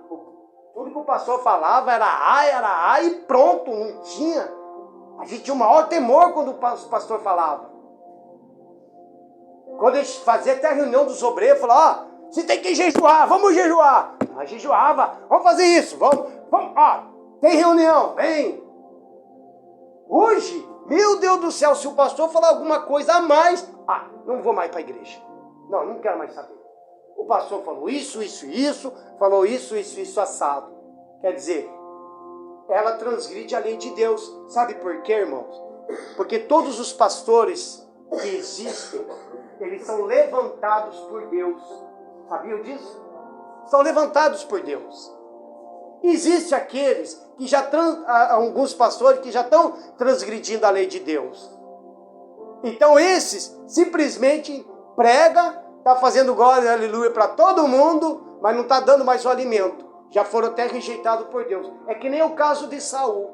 tudo que o pastor falava era ai e pronto, não tinha. A gente tinha o maior temor quando o pastor falava. Quando eles faziam até a reunião dos obreiros, falava: você tem que jejuar, vamos jejuar. Nós jejuava, vamos fazer isso, vamos, tem reunião, vem. Hoje, meu Deus do céu, se o pastor falar alguma coisa a mais, não vou mais para a igreja. Não quero mais saber. O pastor falou isso, falou isso, assado. Quer dizer, ela transgride a lei de Deus. Sabe por quê, irmãos? Porque todos os pastores que existem, eles são levantados por Deus. Sabiam disso? São levantados por Deus. Existem aqueles que alguns pastores que já estão transgredindo a lei de Deus. Então esses simplesmente prega, está fazendo glória e aleluia para todo mundo, mas não está dando mais o alimento. Já foram até rejeitados por Deus. É que nem o caso de Saul.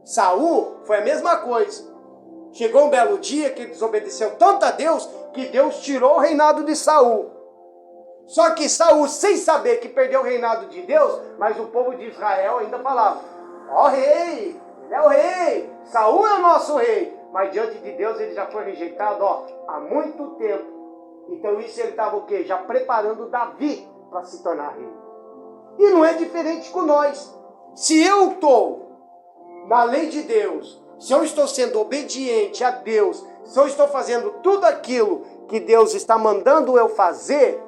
Saul foi a mesma coisa. Chegou um belo dia que ele desobedeceu tanto a Deus, que Deus tirou o reinado de Saul. Só que Saul, sem saber que perdeu o reinado de Deus, mas o povo de Israel ainda falava, ó rei, ele é o rei, Saul é o nosso rei. Mas diante de Deus ele já foi rejeitado há muito tempo. Então isso ele estava o quê? Já preparando Davi para se tornar rei. E não é diferente com nós. Se eu estou na lei de Deus, se eu estou sendo obediente a Deus, se eu estou fazendo tudo aquilo que Deus está mandando eu fazer,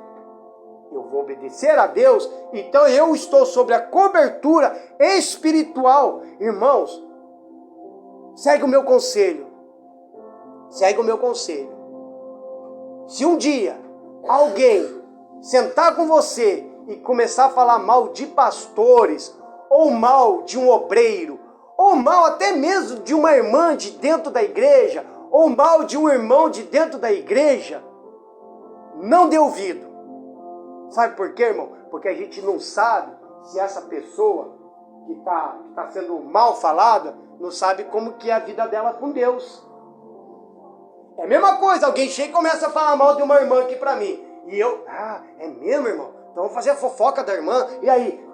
eu vou obedecer a Deus, então eu estou sobre a cobertura espiritual. Irmãos, segue o meu conselho. Segue o meu conselho. Se um dia alguém sentar com você e começar a falar mal de pastores, ou mal de um obreiro, ou mal até mesmo de uma irmã de dentro da igreja, ou mal de um irmão de dentro da igreja, não dê ouvido. Sabe por quê, irmão? Porque a gente não sabe se essa pessoa que está sendo mal falada, não sabe como que é a vida dela com Deus. É a mesma coisa, alguém chega e começa a falar mal de uma irmã aqui pra mim. E eu, é mesmo, irmão? Então vamos fazer a fofoca da irmã. E aí?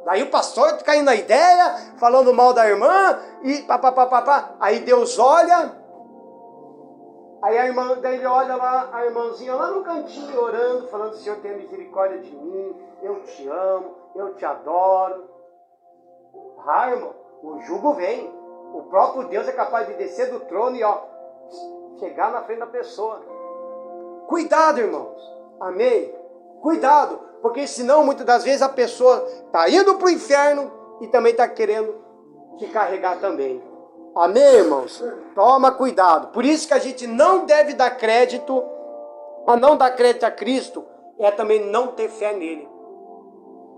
Daí o pastor caindo na ideia, falando mal da irmã, e Aí Deus olha, aí a irmã, daí ele olha lá, a irmãzinha lá no cantinho orando, falando, Senhor, tenha misericórdia de mim, eu te amo, eu te adoro. Irmão, o jugo vem. O próprio Deus é capaz de descer do trono e chegar na frente da pessoa. Cuidado, irmãos. Amém? Cuidado, porque senão muitas das vezes a pessoa está indo para o inferno e também está querendo te carregar também. Amém, irmãos? Toma cuidado. Por isso que a gente não deve dar crédito, a não dar crédito a Cristo, é também não ter fé nele.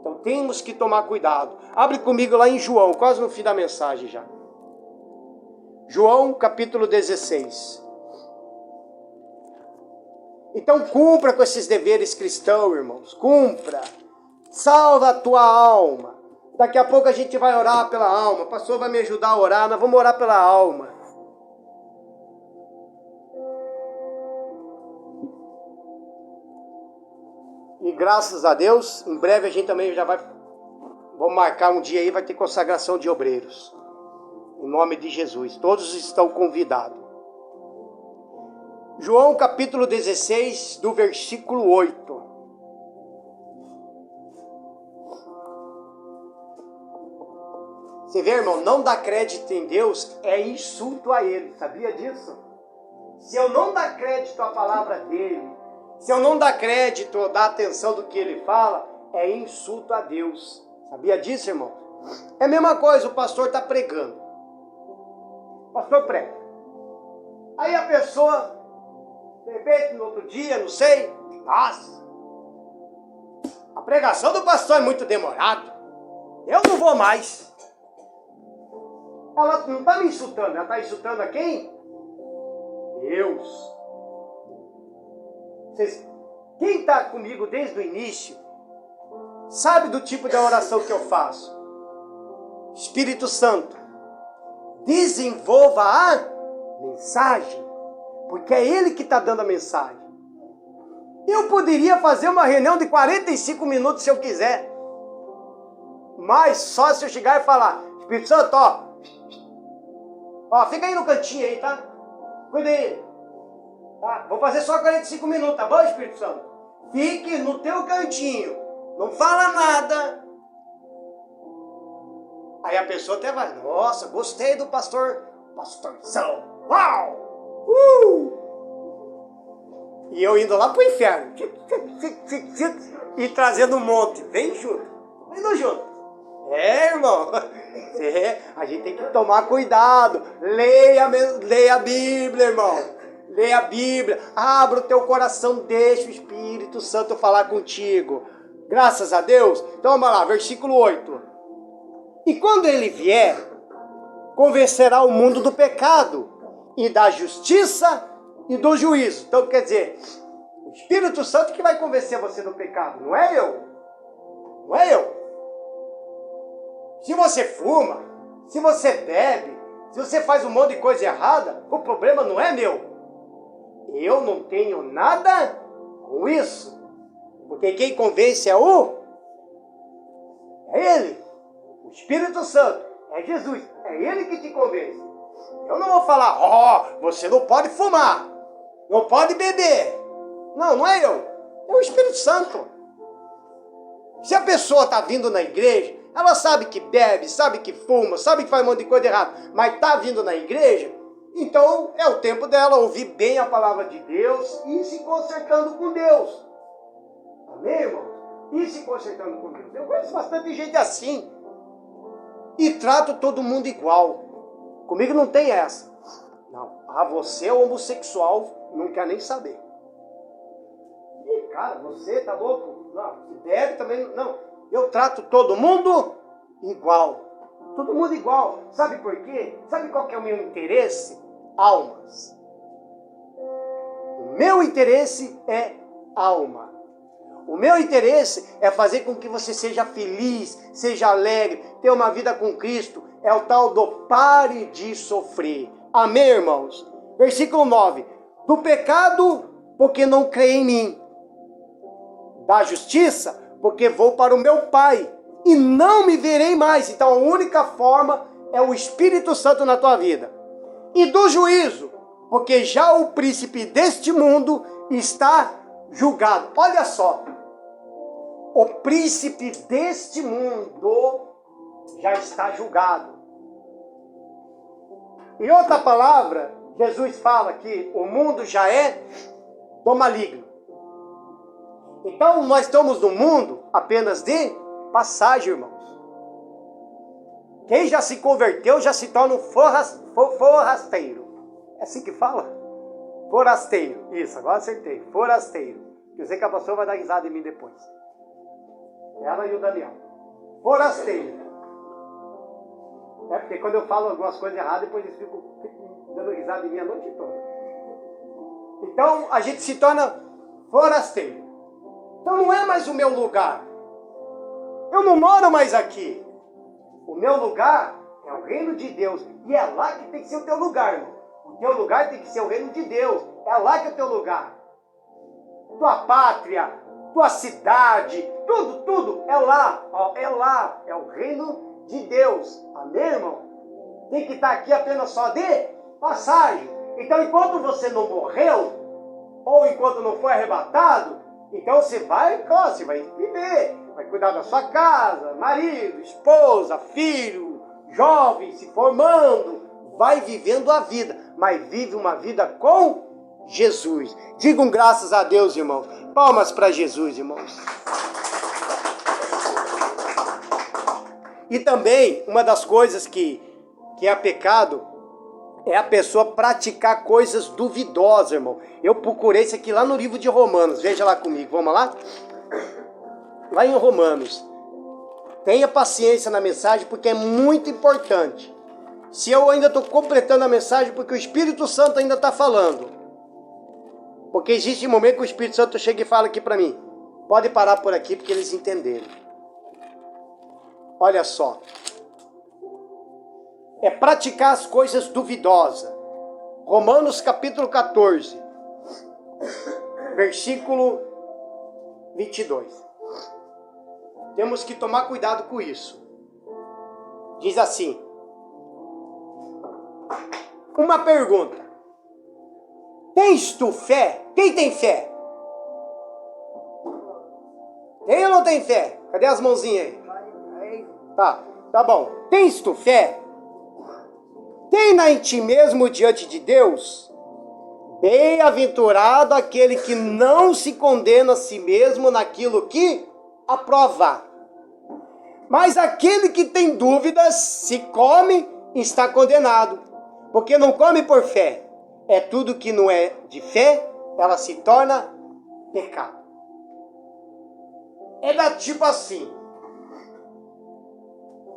Então temos que tomar cuidado. Abre comigo lá em João, quase no fim da mensagem já. João capítulo 16. Então cumpra com esses deveres cristãos, irmãos. Cumpra. Salva a tua alma. Daqui a pouco a gente vai orar pela alma. O pastor vai me ajudar a orar. Nós vamos orar pela alma. E graças a Deus, em breve a gente também já vai... Vamos marcar um dia aí, vai ter consagração de obreiros. Em nome de Jesus. Todos estão convidados. João capítulo 16, do versículo 8. Você vê, irmão, não dar crédito em Deus é insulto a Ele. Sabia disso? Se eu não dar crédito à palavra dEle, se eu não dar crédito ou dar atenção do que Ele fala, é insulto a Deus. Sabia disso, irmão? É a mesma coisa, o pastor está pregando. O pastor prega. Aí a pessoa, de repente, no outro dia, não sei, nossa, a pregação do pastor é muito demorada. Eu não vou mais. Ela não está me insultando, ela está insultando a quem? Deus. Quem está comigo desde o início, sabe do tipo de oração que eu faço. Espírito Santo, desenvolva a mensagem, porque é Ele que está dando a mensagem. Eu poderia fazer uma reunião de 45 minutos se eu quiser, mas só se eu chegar e falar, Espírito Santo, fica aí no cantinho aí, tá? Cuida aí. Tá? Vou fazer só 45 minutos, tá bom, Espírito Santo? Fique no teu cantinho, não fala nada. Aí a pessoa até vai, nossa, gostei do pastorzão. Uau! E eu indo lá pro inferno. E trazendo um monte. Vem junto. Vem junto. Irmão. A gente tem que tomar cuidado. Leia a Bíblia, irmão. Leia a Bíblia. Abra o teu coração. Deixa o Espírito Santo falar contigo. Graças a Deus. Então vamos lá, versículo 8. E quando ele vier, convencerá o mundo do pecado e da justiça e do juízo. Então quer dizer, o Espírito Santo que vai convencer você do pecado, não é eu. Não é eu. Se você fuma, se você bebe, se você faz um monte de coisa errada, o problema não é meu. Eu não tenho nada com isso, porque quem convence é Ele, o Espírito Santo, é Jesus, é Ele que te convence. Eu não vou falar, você não pode fumar, não pode beber. Não, não é eu, é o Espírito Santo. Se a pessoa está vindo na igreja, ela sabe que bebe, sabe que fuma, sabe que faz um monte de coisa errada, mas está vindo na igreja, então é o tempo dela ouvir bem a palavra de Deus e ir se consertando com Deus. Amém, irmão? Ir se consertando com Deus. Eu conheço bastante gente assim. E trato todo mundo igual. Comigo não tem essa. Não. Você é homossexual, não quer nem saber. E cara, você tá louco? Não, se bebe também. Não. Eu trato todo mundo igual. Todo mundo igual. Sabe por quê? Sabe qual que é o meu interesse? Almas. O meu interesse é alma. O meu interesse é fazer com que você seja feliz, seja alegre, tenha uma vida com Cristo. É o tal do pare de sofrer. Amém, irmãos? Versículo 9. Do pecado, porque não crê em mim. Da justiça, porque vou para o meu Pai e não me verei mais. Então a única forma é o Espírito Santo na tua vida. E do juízo, porque já o príncipe deste mundo está julgado. Olha só, o príncipe deste mundo já está julgado. Em outra palavra, Jesus fala que o mundo já é do maligno. Então nós estamos no mundo apenas de passagem, irmãos. Quem já se converteu já se torna um forasteiro. É assim que fala? Forasteiro. Isso, agora acertei. Forasteiro. Eu sei que a pastora vai dar risada em mim depois. Ela e o Daniel. Forasteiro. É porque quando eu falo algumas coisas erradas, depois eles ficam dando risada em mim a noite toda. Então a gente se torna forasteiro. Então não é mais o meu lugar. Eu não moro mais aqui. O meu lugar é o reino de Deus. E é lá que tem que ser o teu lugar, irmão. O teu lugar tem que ser o reino de Deus. É lá que é o teu lugar. Tua pátria, tua cidade, tudo é lá. É lá. É o reino de Deus. Amém, irmão? Tem que estar aqui apenas só de passagem. Então, enquanto você não morreu, ou enquanto não foi arrebatado, então você vai viver. Vai cuidar da sua casa, marido, esposa, filho, jovem, se formando. Vai vivendo a vida, mas vive uma vida com Jesus. Digam graças a Deus, irmãos. Palmas para Jesus, irmãos. E também, uma das coisas que é pecado, é a pessoa praticar coisas duvidosas, irmão. Eu procurei isso aqui lá no livro de Romanos. Veja lá comigo, vamos lá? Lá em Romanos. Tenha paciência na mensagem, porque é muito importante. Se eu ainda estou completando a mensagem, porque o Espírito Santo ainda está falando. Porque existe um momento que o Espírito Santo chega e fala aqui para mim. Pode parar por aqui, porque eles entenderam. Olha só. É praticar as coisas duvidosas. Romanos capítulo 14. Versículo 22. Temos que tomar cuidado com isso. Diz assim. Uma pergunta. Tens tu fé? Quem tem fé? Tem ou não tem fé? Cadê as mãozinhas aí? Tá bom. Tens tu fé? Tem em ti mesmo diante de Deus? Bem-aventurado aquele que não se condena a si mesmo naquilo que aprova. Mas aquele que tem dúvidas, se come, está condenado. Porque não come por fé. É tudo que não é de fé, ela se torna pecado. É da tipo assim.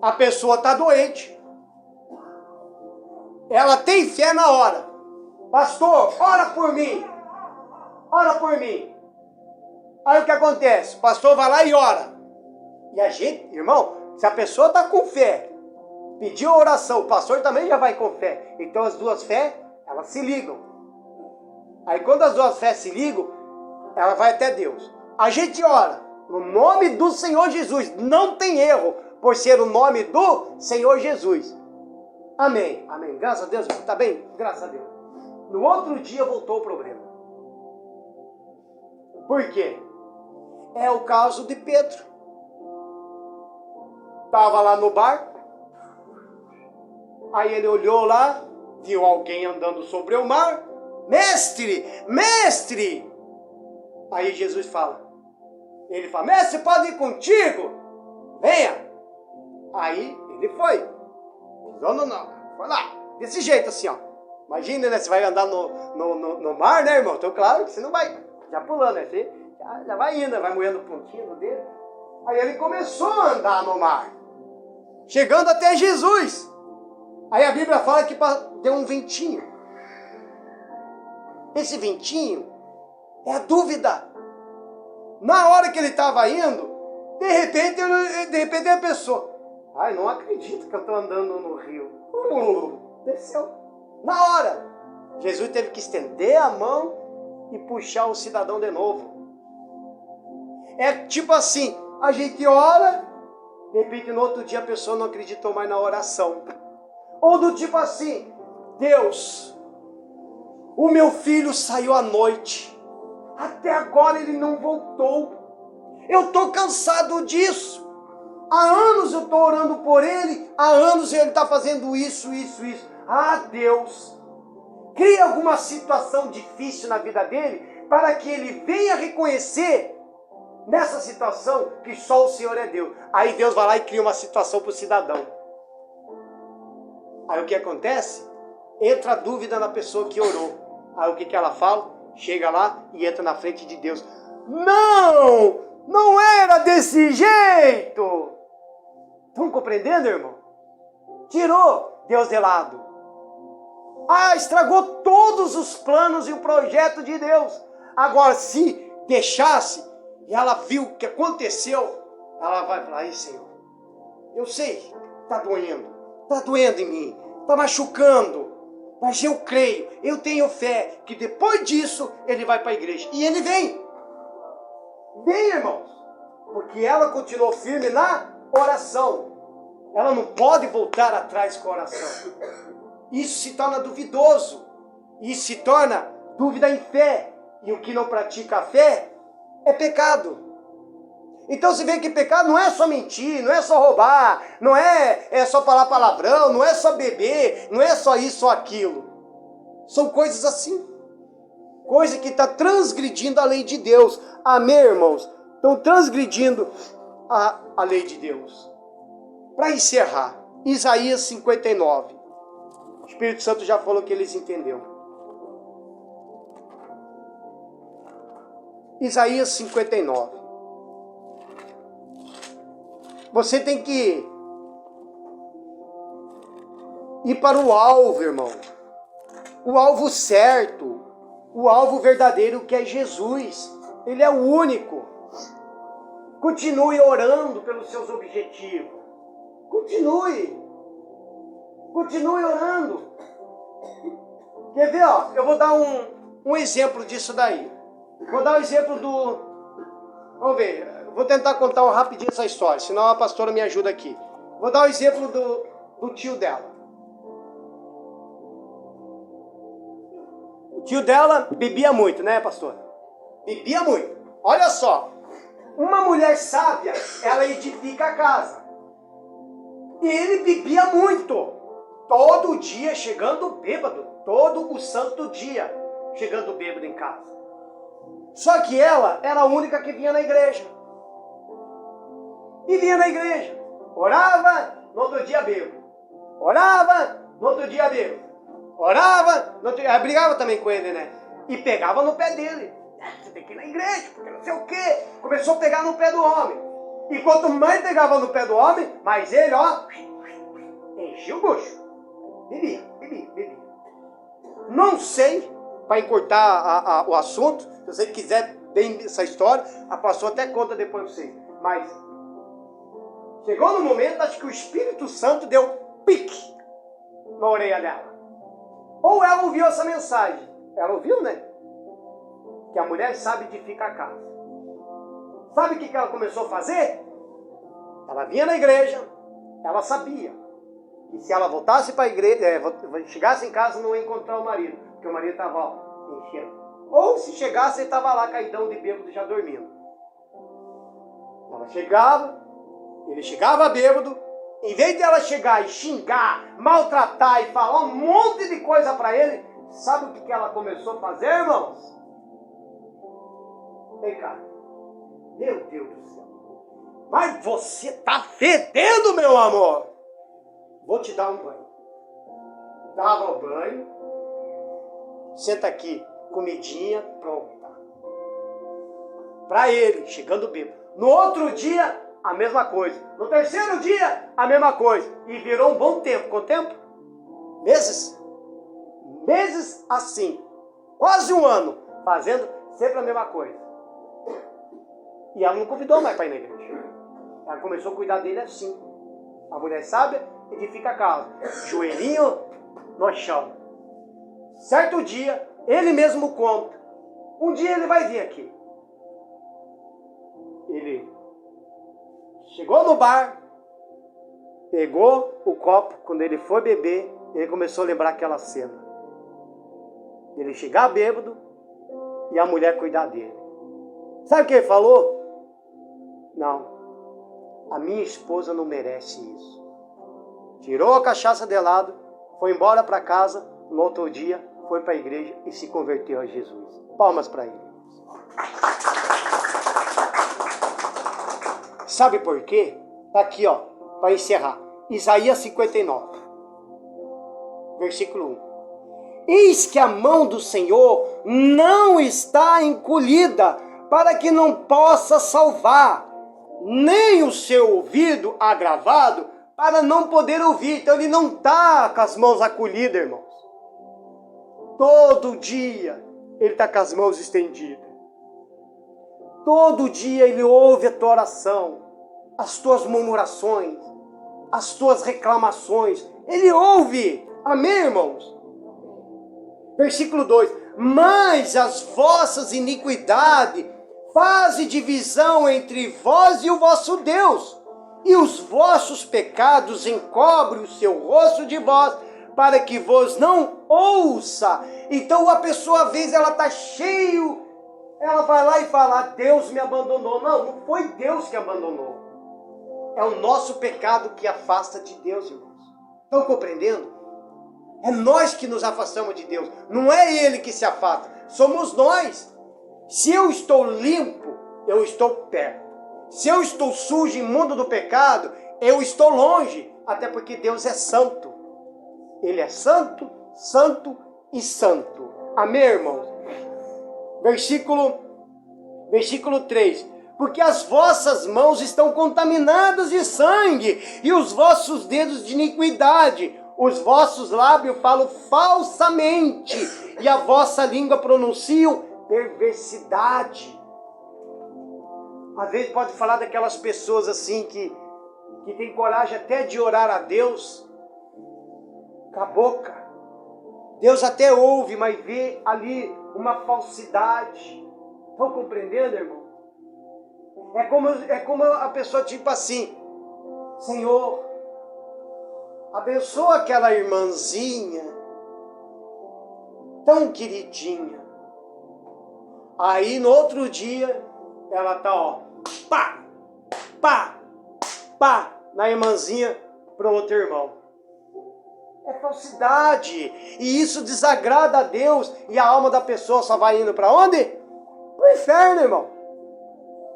A pessoa está doente. Ela tem fé na hora. Pastor, ora por mim. Ora por mim. Aí o que acontece? O pastor vai lá e ora. E a gente, irmão, se a pessoa está com fé, pediu oração, o pastor também já vai com fé. Então as duas fés, elas se ligam. Aí quando as duas fés se ligam, ela vai até Deus. A gente ora no nome do Senhor Jesus. Não tem erro, por ser o nome do Senhor Jesus. Amém. Amém. Graças a Deus. Está bem? Graças a Deus. No outro dia voltou o problema. Por quê? É o caso de Pedro. Estava lá no barco. Aí ele olhou lá, viu alguém andando sobre o mar. Mestre! Mestre! Aí Jesus fala. Ele fala, mestre, pode ir contigo? Venha! Aí ele foi. Não. Foi lá. Desse jeito assim, ó. Imagina, né? Você vai andar no mar, né, irmão? Então, claro que você não vai já pulando, né? Você já vai indo, vai moendo o pontinho dele. Aí ele começou a andar no mar. Chegando até Jesus. Aí a Bíblia fala que deu um ventinho. Esse ventinho é a dúvida. Na hora que ele estava indo, de repente a pessoa, ai, não acredito que eu estou andando no rio. Desceu. Na hora, Jesus teve que estender a mão e puxar o cidadão de novo. É tipo assim, a gente ora, de repente no outro dia a pessoa não acreditou mais na oração. Ou do tipo assim, Deus, o meu filho saiu à noite. Até agora ele não voltou. Eu estou cansado disso. Há anos eu estou orando por ele. Há anos ele está fazendo isso. Ah, Deus, cria alguma situação difícil na vida dele para que ele venha reconhecer nessa situação que só o Senhor é Deus. Aí Deus vai lá e cria uma situação para o cidadão. Aí o que acontece? Entra a dúvida na pessoa que orou. Aí o que ela fala? Chega lá e entra na frente de Deus. Não era desse jeito. Estão compreendendo, irmão? Tirou Deus de lado. Ah, estragou todos os planos e o projeto de Deus. Agora, se deixasse, e ela viu o que aconteceu, ela vai falar, ai, Senhor, eu sei, está doendo em mim, está machucando. Mas eu creio, eu tenho fé que depois disso ele vai para a igreja. E ele vem. Vem, irmãos. Porque ela continuou firme na oração. Ela não pode voltar atrás com a oração. Isso se torna duvidoso. Isso se torna dúvida em fé. E o que não pratica a fé é pecado. Então você vê que pecado não é só mentir, não é só roubar, não é só falar palavrão, não é só beber, não é só isso ou aquilo. São coisas assim. Coisa que está transgredindo a lei de Deus. Amém, irmãos? Estão transgredindo a lei de Deus. Para encerrar, Isaías 59. O Espírito Santo já falou que eles entenderam. Isaías 59. Você tem que ir para o alvo, irmão. O alvo certo. O alvo verdadeiro que é Jesus. Ele é o único. Continue orando pelos seus objetivos. Continue orando. Quer ver, ó? Eu vou dar um exemplo disso daí. Vou dar um exemplo do... Vamos ver. Vou tentar contar rapidinho essa história, senão a pastora me ajuda aqui. Vou dar um exemplo do tio dela. O tio dela bebia muito, né, pastor? Bebia muito. Olha só. Uma mulher sábia, ela edifica a casa. E ele bebia muito. Todo dia chegando bêbado. Todo o santo dia chegando bêbado em casa. Só que ela era a única que vinha na igreja. E vinha na igreja. Orava, no outro dia bêbado. Orava, no outro dia bêbado. Orava, no outro dia... Ela brigava também com ele, né? E pegava no pé dele. Você tem que ir na igreja, porque não sei o quê. Começou a pegar no pé do homem. E quanto mais pegava no pé do homem, mais ele, ó, enchia o bucho. Bebia. Não sei, para encurtar o assunto, se você quiser bem essa história, a pastora até conta depois para vocês. Mas chegou no momento, acho que o Espírito Santo deu pique na orelha dela. Ou ela ouviu essa mensagem. Ela ouviu, né? que a mulher sabe edifica a casa. Sabe o que ela começou a fazer? Ela vinha na igreja, ela sabia que se ela voltasse para a igreja, chegasse em casa, não ia encontrar o marido, porque o marido estava enchendo. Ou se chegasse, ele estava lá caidão de bêbado, já dormindo. Ela chegava, ele chegava bêbado, em vez de ela chegar e xingar, maltratar e falar um monte de coisa para ele, sabe o que ela começou a fazer, irmãos? Vem cá. Meu Deus do céu. Mas você tá fedendo, meu amor. Vou te dar um banho. Dava o banho. Senta aqui. Comidinha pronta. Para ele, chegando bêbado. No outro dia, a mesma coisa. No terceiro dia, a mesma coisa. E virou um bom tempo. Quanto tempo? Meses. Meses assim. Quase um ano. Fazendo sempre a mesma coisa. E ela não convidou mais para ir na igreja. Ela começou a cuidar dele assim. A mulher sábia edifica a casa. Joelhinho no chão. Certo dia, ele mesmo conta. Um dia ele vai vir aqui. Ele chegou no bar, pegou o copo. Quando ele foi beber, ele começou a lembrar aquela cena. Ele chegar bêbado e a mulher cuidar dele. Sabe o que ele falou? Não, a minha esposa não merece isso. Tirou a cachaça de lado, foi embora para casa, no outro dia foi para a igreja e se converteu a Jesus. Palmas para ele. Sabe por quê? Está aqui, ó, para encerrar. Isaías 59, versículo 1. Eis que a mão do Senhor não está encolhida para que não possa salvar, nem o seu ouvido agravado para não poder ouvir. Então ele não está com as mãos acolhidas, irmãos. Todo dia ele está com as mãos estendidas. Todo dia ele ouve a tua oração, as tuas murmurações, as tuas reclamações. Ele ouve. Amém, irmãos? Versículo 2. Mas as vossas iniquidades fazem divisão entre vós e o vosso Deus, e os vossos pecados encobrem o seu rosto de vós, para que vos não ouça. Então a pessoa, às vezes, ela está cheio, ela vai lá e fala, Deus me abandonou. Não, não foi Deus que abandonou. É o nosso pecado que afasta de Deus, irmãos. Estão compreendendo? É nós que nos afastamos de Deus. Não é Ele que se afasta. Somos nós. Se eu estou limpo, eu estou perto. Se eu estou sujo, imundo do pecado, eu estou longe. Até porque Deus é santo. Ele é santo, santo e santo. Amém, irmãos? Versículo 3. Porque as vossas mãos estão contaminadas de sangue, e os vossos dedos de iniquidade. Os vossos lábios falam falsamente, e a vossa língua pronunciam perversidade. Às vezes pode falar daquelas pessoas assim que tem coragem até de orar a Deus com a boca. Deus até ouve, mas vê ali uma falsidade. Estão compreendendo, irmão? É como a pessoa tipo assim, Senhor, abençoa aquela irmãzinha tão queridinha. Aí no outro dia ela tá, ó, pá, pá, pá, na irmãzinha para outro irmão. É falsidade. E isso desagrada a Deus. E a alma da pessoa só vai indo para onde? Para o inferno, irmão.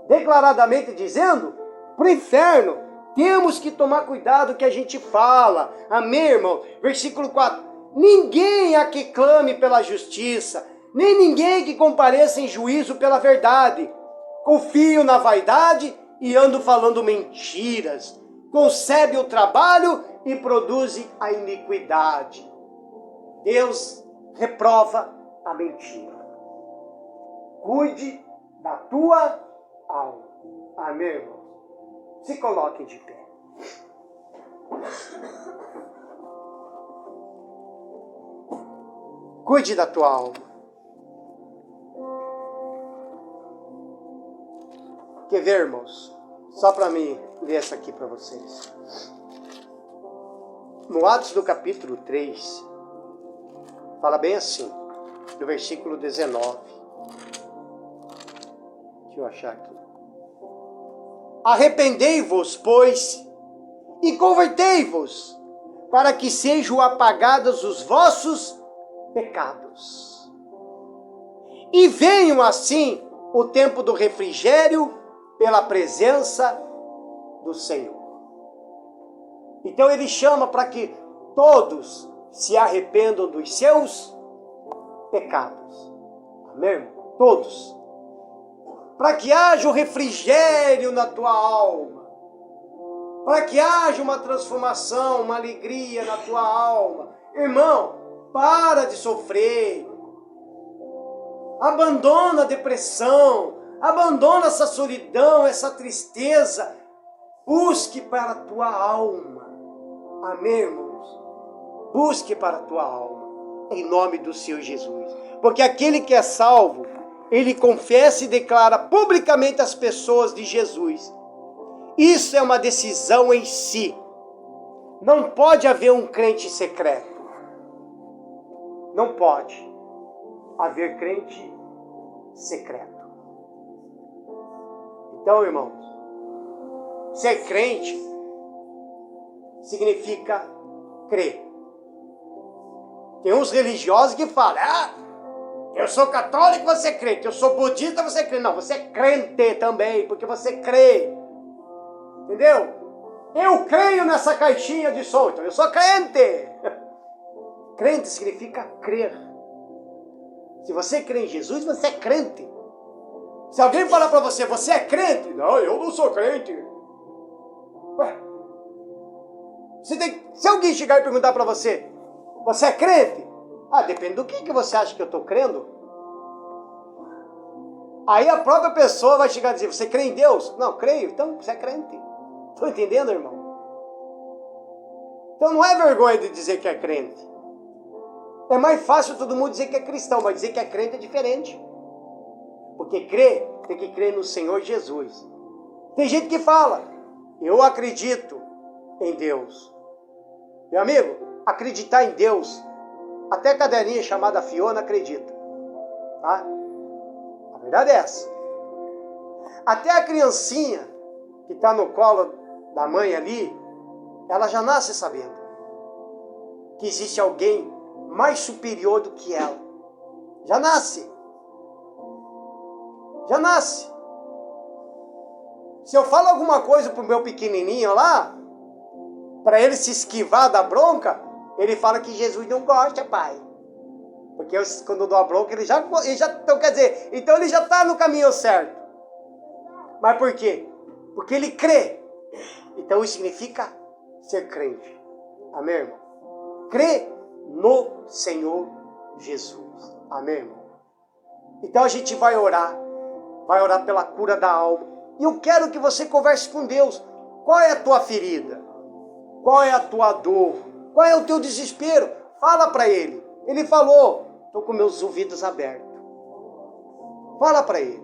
Declaradamente dizendo, para o inferno. Temos que tomar cuidado que a gente fala. Amém, irmão? Versículo 4. Ninguém há que clame pela justiça, nem ninguém que compareça em juízo pela verdade. Confio na vaidade e ando falando mentiras. Concebe o trabalho e produz a iniquidade. Deus reprova a mentira. Cuide da tua alma. Amém, irmão? Se coloquem de pé. Cuide da tua alma. Quer ver, irmãos? Só para mim ler essa aqui para vocês. No Atos do capítulo 3, fala bem assim, do versículo 19. Deixa eu achar aqui. Arrependei-vos, pois, e convertei-vos, para que sejam apagados os vossos pecados. E venham assim o tempo do refrigério pela presença do Senhor. Então ele chama para que todos se arrependam dos seus pecados. Amém, irmão? Todos. Para que haja um refrigério na tua alma. Para que haja uma transformação, uma alegria na tua alma. Irmão, para de sofrer. Abandona a depressão. Abandona essa solidão, essa tristeza. Busque para a tua alma. Amém, irmãos? Busque para a tua alma, em nome do Senhor Jesus. Porque aquele que é salvo, ele confessa e declara publicamente às pessoas de Jesus. Isso é uma decisão em si. Não pode haver um crente secreto. Não pode haver crente secreto. Então, irmãos, ser crente significa crer. Tem uns religiosos que falam, eu sou católico, você é crente. Eu sou budista, você é crente. Não, você é crente também, porque você crê. Entendeu? Eu creio nessa caixinha de som, então eu sou crente. Crente significa crer. Se você crê em Jesus, você é crente. Se alguém falar para você, você é crente? Não, eu não sou crente. Ué, se alguém chegar e perguntar para você, você é crente? Depende do que você acha que eu estou crendo. Aí a própria pessoa vai chegar e dizer, você crê em Deus? Não, creio, então você é crente. Estão entendendo, irmão? Então não é vergonha de dizer que é crente. É mais fácil todo mundo dizer que é cristão, mas dizer que é crente é diferente. Porque crer, tem que crer no Senhor Jesus. Tem gente que fala, eu acredito em Deus. Meu amigo, acreditar em Deus, até a cadelinha chamada Fiona acredita. Tá? A verdade é essa. Até a criancinha que está no colo da mãe ali, ela já nasce sabendo que existe alguém mais superior do que ela. Já nasce. Já nasce. Se eu falo alguma coisa pro meu pequenininho lá, para ele se esquivar da bronca, ele fala que Jesus não gosta, pai. Porque quando eu dou a bronca, ele já então quer dizer, então ele já está no caminho certo. Mas por quê? Porque ele crê. Então isso significa ser crente. Amém, irmão? Crê no Senhor Jesus. Amém, irmão? Então a gente vai orar pela cura da alma. E eu quero que você converse com Deus. Qual é a tua ferida? Qual é a tua dor? Qual é o teu desespero? Fala para Ele. Ele falou, estou com meus ouvidos abertos. Fala para Ele.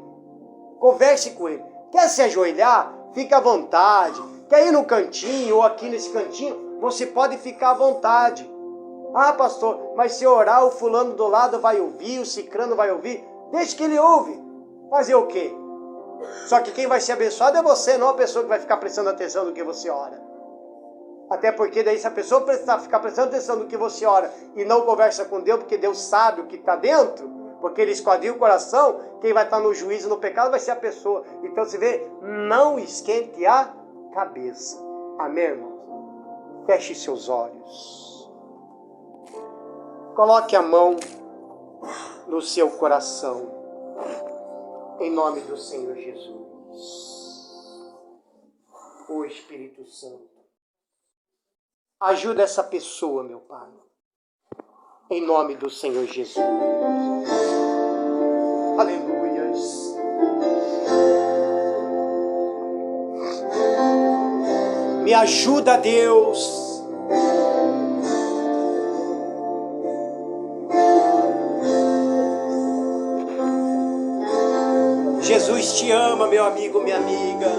Converse com Ele. Quer se ajoelhar? Fica à vontade. Quer ir no cantinho ou aqui nesse cantinho? Você pode ficar à vontade. Pastor, mas se orar, o fulano do lado vai ouvir, o cicrano vai ouvir. Deixa que ele ouve. Fazer o quê? Só que quem vai ser abençoado é você, não a pessoa que vai ficar prestando atenção no que você ora. Até porque daí se a pessoa ficar prestando atenção no que você ora e não conversa com Deus, porque Deus sabe o que está dentro, porque Ele esquadrinha o coração, quem vai estar no juízo e no pecado vai ser a pessoa. Então você vê, não esquente a cabeça. Amém, irmãos? Feche seus olhos. Coloque a mão no seu coração. Em nome do Senhor Jesus. O Espírito Santo. Ajuda essa pessoa, meu Pai. Em nome do Senhor Jesus. Aleluias. Me ajuda, Deus. Jesus te ama, meu amigo, minha amiga.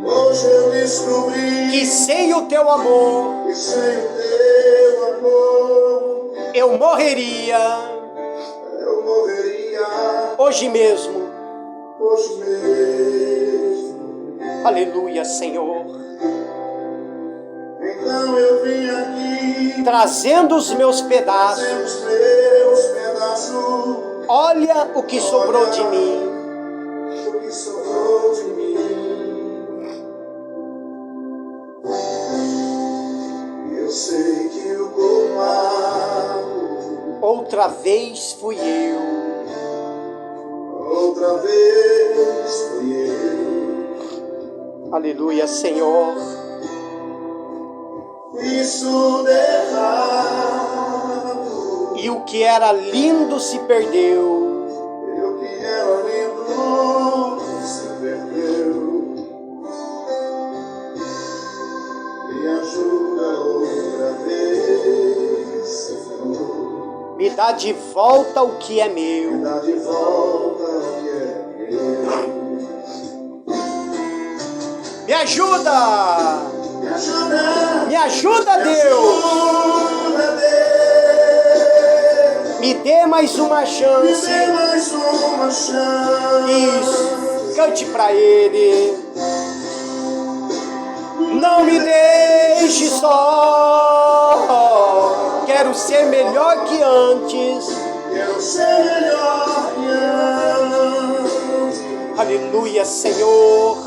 Hoje eu descobri Que sem o teu amor que sem o teu amor eu morreria eu morreria hoje mesmo. hoje mesmo. Aleluia, Senhor. Então eu vim aqui Trazendo os meus sem pedaços. os meus pedaços, Olha o que sobrou de mim. o que sobrou de mim. Eu sei que o culpado Outra vez fui eu. outra vez fui eu. Aleluia, Senhor. Isso de errado, E o que era lindo se perdeu. eu que era lindo se perdeu. Me ajuda outra vez, Senhor. Me dá de volta o que é Me meu. dá de volta o que é meu. Me ajuda! Me ajuda, Me ajuda, me Deus! ajuda, Deus. Me dê mais uma Me chance. dê mais uma chance. Isso. Cante pra Ele. Não me deixe só. Quero ser melhor que antes. Quero ser melhor que antes. Aleluia, Senhor.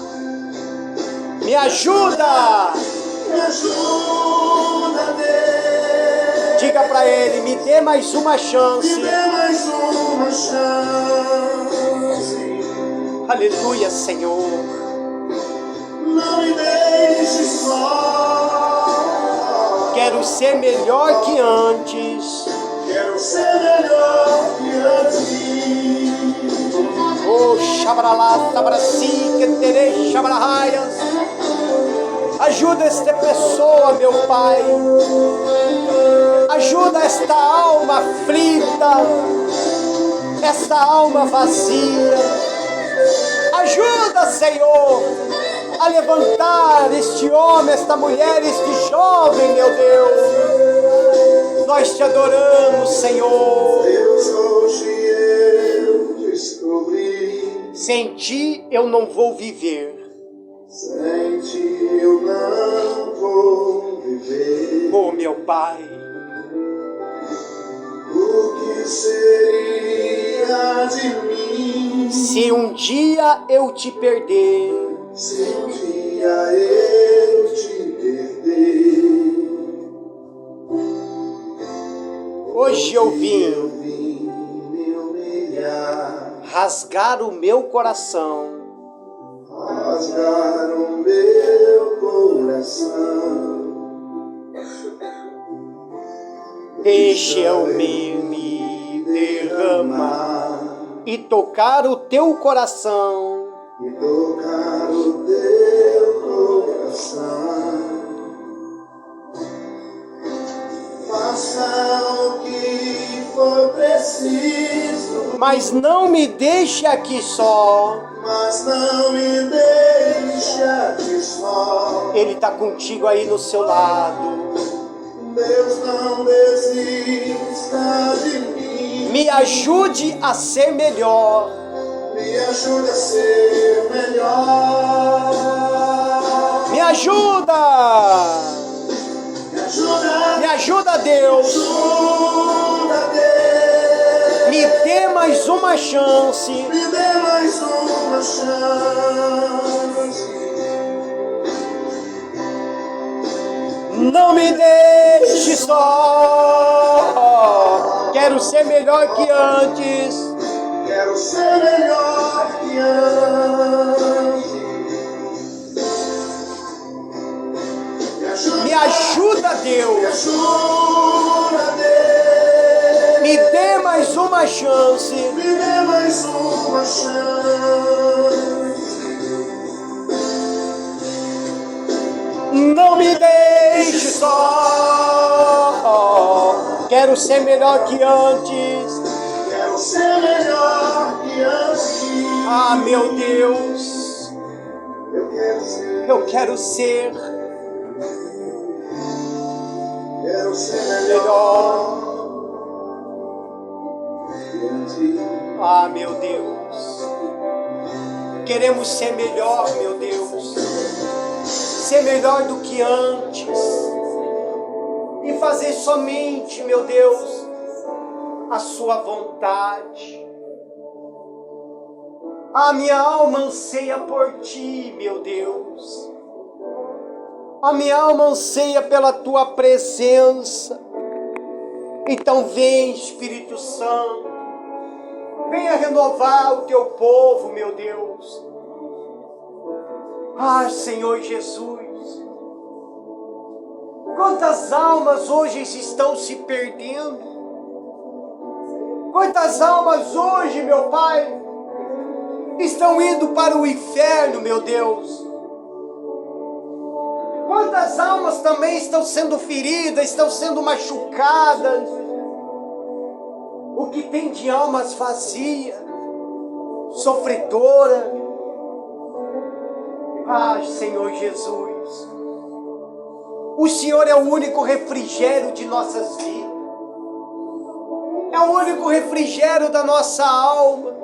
Me ajuda. Me ajuda, Deus. Diga pra Ele, me dê mais uma Me chance. dê mais uma chance. Aleluia, Senhor. Não me deixe só. Quero ser melhor que antes. Quero ser melhor que antes. Oh, Shabralá, Tabraci, Ketere, Shabrahaias. Ajuda esta pessoa, meu Pai. Ajuda esta alma aflita, esta alma vazia. Ajuda, Senhor, a levantar este homem, esta mulher, este jovem, meu Deus. Nós te adoramos, Senhor. Deus, hoje eu descobri. Sem ti eu não vou viver. Sem ti eu não vou viver. Oh, meu Pai. O que seria de mim Se um dia eu te perder, se um dia eu te perder? hoje eu vim Eu vim me humilhar, rasgar o meu coração. rasgar o meu coração. Deixa eu me derramar e tocar o teu coração. E tocar o teu coração. Faça o que for preciso, Mas não me deixe aqui só. mas não me deixa aqui só. Ele está contigo aí no seu lado. Deus, não desista de mim. Me ajude a ser melhor. Me ajude a ser melhor. Me ajuda! Me ajuda, Me ajuda, Deus! ajuda, Deus. Me dê mais uma chance. Me dê mais uma chance. Não me deixe só. Quero ser melhor que antes. Quero ser melhor que antes. Me ajuda, Me Deus. ajuda, Deus. Me dê mais uma chance. Me dê mais uma chance. Não me deixe só. Quero ser melhor que antes. Quero ser melhor que antes. Ah, meu Deus, eu quero ser melhor. Ah, meu Deus, queremos ser melhor, meu Deus, ser melhor do que antes e fazer somente, meu Deus, a sua vontade. A minha alma anseia por ti, meu Deus. A minha alma anseia pela tua presença. Então vem, Espírito Santo, venha renovar o teu povo, meu Deus. Ah, Senhor Jesus, quantas almas hoje estão se perdendo? Quantas almas hoje, meu Pai, estão indo para o inferno, meu Deus? Quantas almas também estão sendo feridas, estão sendo machucadas? O que tem de almas vazias, sofredora? Ah, Senhor Jesus, o Senhor é o único refrigério de nossas vidas, é o único refrigério da nossa alma.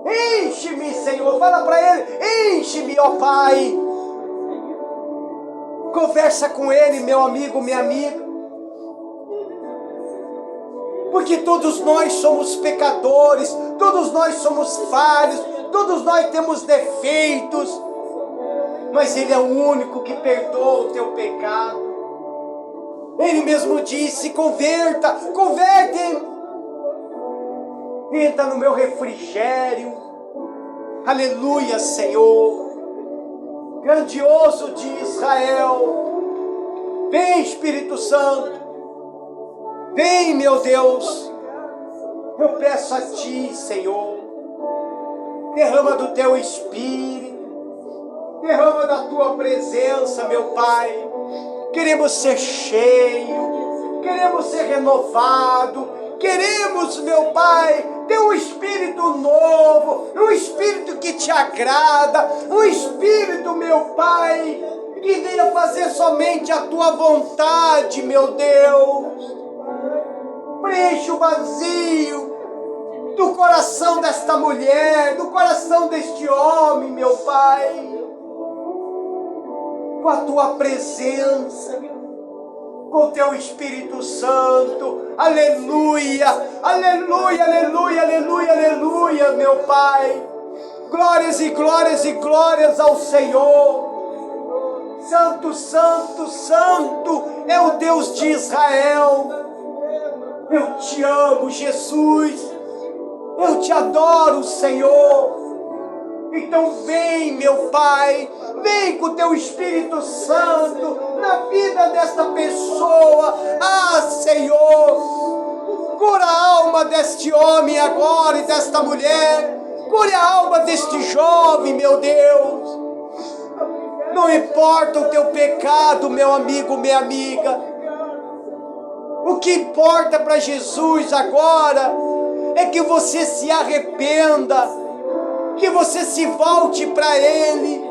Enche-me, Senhor, fala para Ele, enche-me, ó Pai. Conversa com Ele, meu amigo, minha amiga, porque todos nós somos pecadores, todos nós somos falhos, todos nós temos defeitos, mas Ele é o único que perdoa o teu pecado. Ele mesmo disse: converta, converte, entra no meu refrigério. Aleluia, Senhor, grandioso de Israel. Vem, Espírito Santo, vem, meu Deus. Eu peço a Ti, Senhor, derrama do Teu Espírito, derrama da Tua presença, meu Pai. Queremos ser cheios, queremos ser renovados, queremos, meu Pai, ter um espírito novo, um espírito que Te agrada, um espírito, meu Pai, que venha fazer somente a Tua vontade, meu Deus. Preencha o vazio do coração desta mulher, do coração deste homem, meu Pai, com a Tua presença, com o Teu Espírito Santo. Aleluia, aleluia, aleluia, aleluia, aleluia, meu Pai. Glórias e glórias e glórias ao Senhor. Santo, santo, santo é o Deus de Israel. Eu Te amo, Jesus. Eu Te adoro, Senhor. Então vem, meu Pai, vem com o Teu Espírito Santo na vida desta pessoa. Ah, Senhor, cura a alma deste homem agora e desta mulher. Cure a alma deste jovem, meu Deus. Não importa o teu pecado, meu amigo, minha amiga. O que importa para Jesus agora é que você se arrependa, que você se volte para Ele,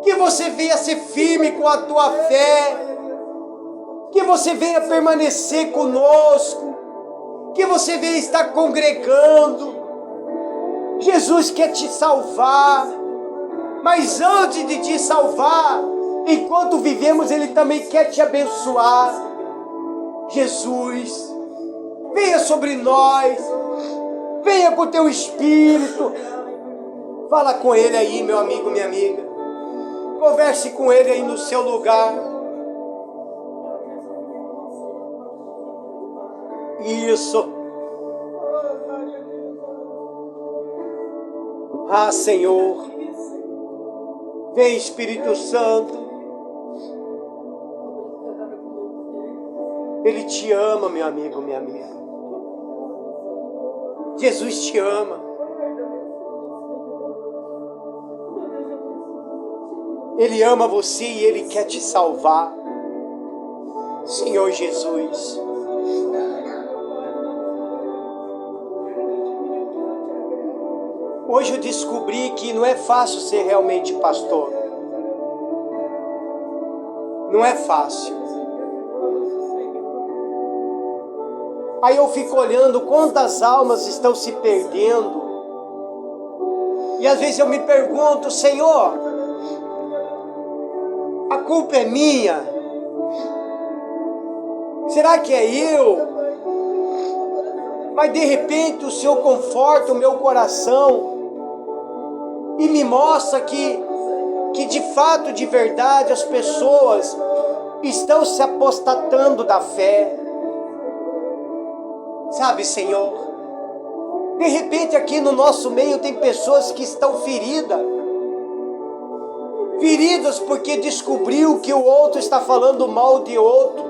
que você venha ser firme com a tua fé, que você venha permanecer conosco, que você venha estar congregando. Jesus quer te salvar, mas antes de te salvar, enquanto vivemos, Ele também quer te abençoar. Jesus, venha sobre nós, venha com o Teu Espírito. Fala com Ele aí, meu amigo, minha amiga. Converse com Ele aí no seu lugar. Isso. Ah, Senhor, vem, Espírito Santo. Ele te ama, meu amigo, minha amiga. Jesus te ama. Ele ama você e Ele quer te salvar. Senhor Jesus. Hoje eu descobri que não é fácil ser realmente pastor. Não é fácil. Aí eu fico olhando quantas almas estão se perdendo. E às vezes eu me pergunto, Senhor, a culpa é minha? Será que é eu? Mas de repente o Senhor conforta o meu coração e me mostra que de fato, de verdade, as pessoas estão se apostatando da fé. Sabe, Senhor, de repente aqui no nosso meio tem pessoas que estão feridas porque descobriu que o outro está falando mal de outro.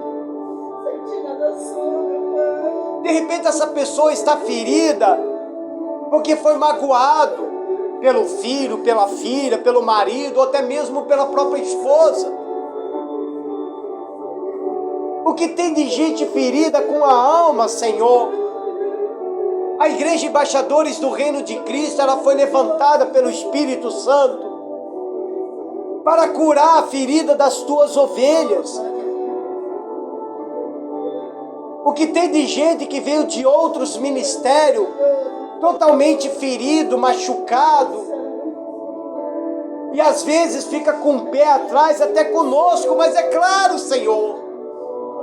De repente essa pessoa está ferida porque foi magoado pelo filho, pela filha, pelo marido, ou até mesmo pela própria esposa. O que tem de gente ferida com a alma, Senhor? A Igreja Embaixadores do Reino de Cristo, ela foi levantada pelo Espírito Santo para curar a ferida das tuas ovelhas. O que tem de gente que veio de outros ministérios, totalmente ferido, machucado, e às vezes fica com o pé atrás até conosco, mas é claro, Senhor,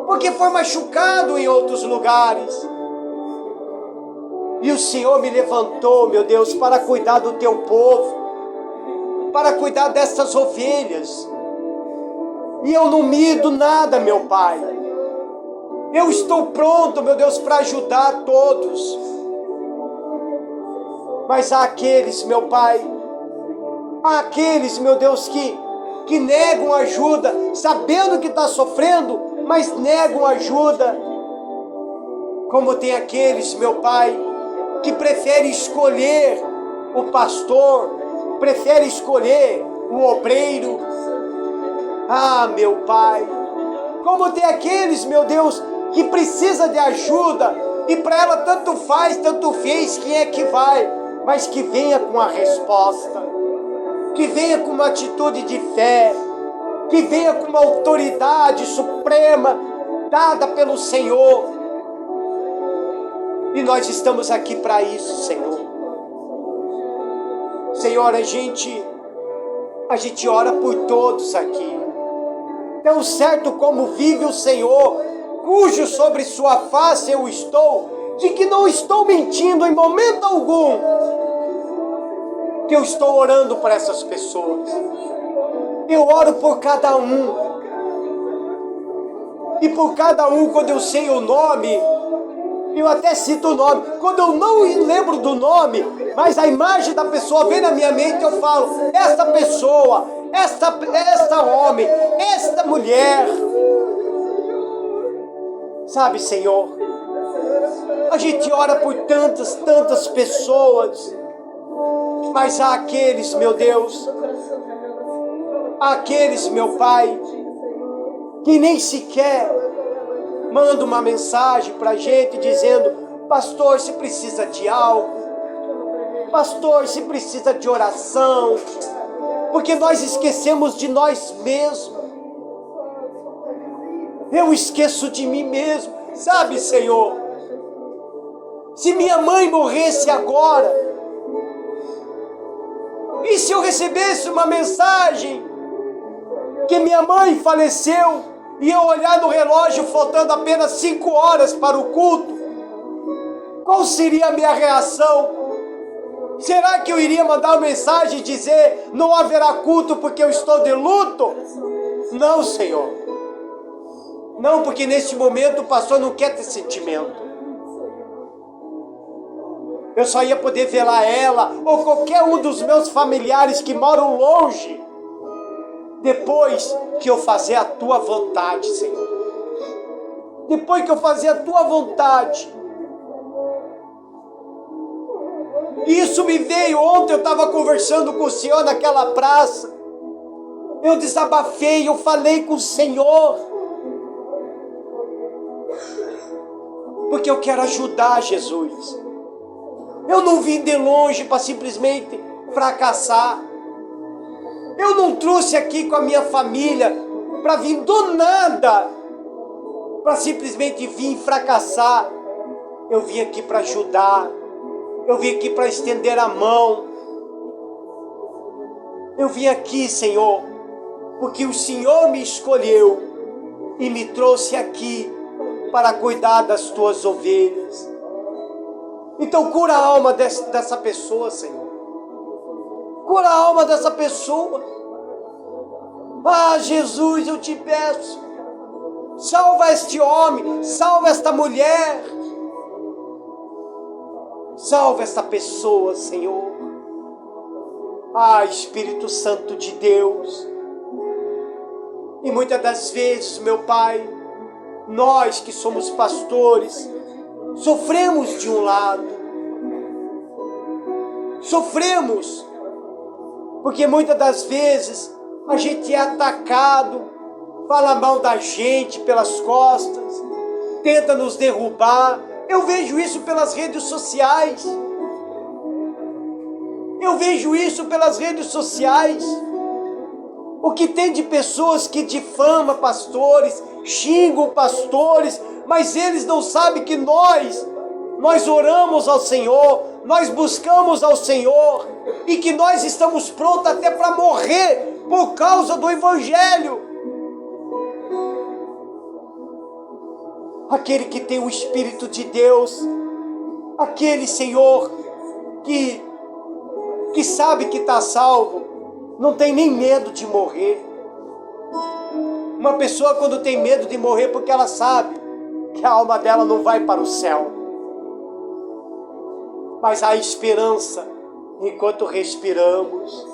porque foi machucado em outros lugares. E o Senhor me levantou, meu Deus, para cuidar do teu povo, para cuidar dessas ovelhas. E eu não mido nada, meu Pai. Eu estou pronto, meu Deus, para ajudar todos. Mas há aqueles, meu Pai, há aqueles, meu Deus, que negam ajuda, sabendo que está sofrendo, mas negam ajuda. Como tem aqueles, meu Pai, que preferem escolher o pastor, preferem escolher o obreiro. Ah, meu Pai, como tem aqueles, meu Deus, que precisa de ajuda, e para ela tanto faz, tanto fez quem é que vai, mas que venha com a resposta, que venha com uma atitude de fé, que venha com uma autoridade suprema, dada pelo Senhor. E nós estamos aqui para isso, Senhor. Senhor, a gente ora por todos aqui. Tão certo como vive o Senhor, cujo sobre sua face eu estou, de que não estou mentindo em momento algum, que eu estou orando por essas pessoas. Eu oro por cada um. E por cada um, quando eu sei o nome, eu até cito o nome. Quando eu não lembro do nome, mas a imagem da pessoa vem na minha mente, eu falo, esta pessoa, esta homem, esta mulher. Sabe, Senhor, a gente ora por tantas pessoas, mas há aqueles, meu Deus, aqueles, meu Pai, que nem sequer manda uma mensagem para a gente dizendo, pastor, se precisa de algo, pastor, se precisa de oração, porque nós esquecemos de nós mesmos. Eu esqueço de mim mesmo, sabe, Senhor? Se minha mãe morresse agora, e se eu recebesse uma mensagem que minha mãe faleceu, e eu olhar no relógio faltando apenas 5 horas para o culto, qual seria a minha reação? Será que eu iria mandar uma mensagem e dizer, não haverá culto porque eu estou de luto? Não, Senhor. Não, porque neste momento o pastor não quer ter sentimento. Eu só ia poder velar ela, ou qualquer um dos meus familiares que moram longe, depois que eu fazer a tua vontade, Senhor. Depois que eu fazer a tua vontade. Isso me veio ontem, eu estava conversando com o Senhor naquela praça. Eu desabafei, eu falei com o Senhor. Porque eu quero ajudar, Jesus. Eu não vim de longe para simplesmente fracassar. Eu não trouxe aqui com a minha família para vir do nada, para simplesmente vir fracassar. Eu vim aqui para ajudar. Eu vim aqui para estender a mão. Eu vim aqui, Senhor, porque o Senhor me escolheu e me trouxe aqui para cuidar das tuas ovelhas. Então cura a alma dessa pessoa, Senhor. Cura a alma dessa pessoa. Ah, Jesus, eu te peço. Salva este homem, salva esta mulher. Salva esta pessoa, Senhor. Ah, Espírito Santo de Deus. E muitas das vezes, meu Pai, nós que somos pastores, sofremos de um lado. Sofremos, porque muitas das vezes a gente é atacado, fala mal da gente pelas costas, tenta nos derrubar. Eu vejo isso pelas redes sociais. Eu vejo isso pelas redes sociais. O que tem de pessoas que difamam pastores, xingam pastores, mas eles não sabem que nós oramos ao Senhor, nós buscamos ao Senhor, e que nós estamos prontos até para morrer por causa do Evangelho. Aquele que tem o Espírito de Deus, aquele, Senhor, que sabe que está salvo, não tem nem medo de morrer. Uma pessoa quando tem medo de morrer, porque ela sabe que a alma dela não vai para o céu. Mas há esperança enquanto respiramos.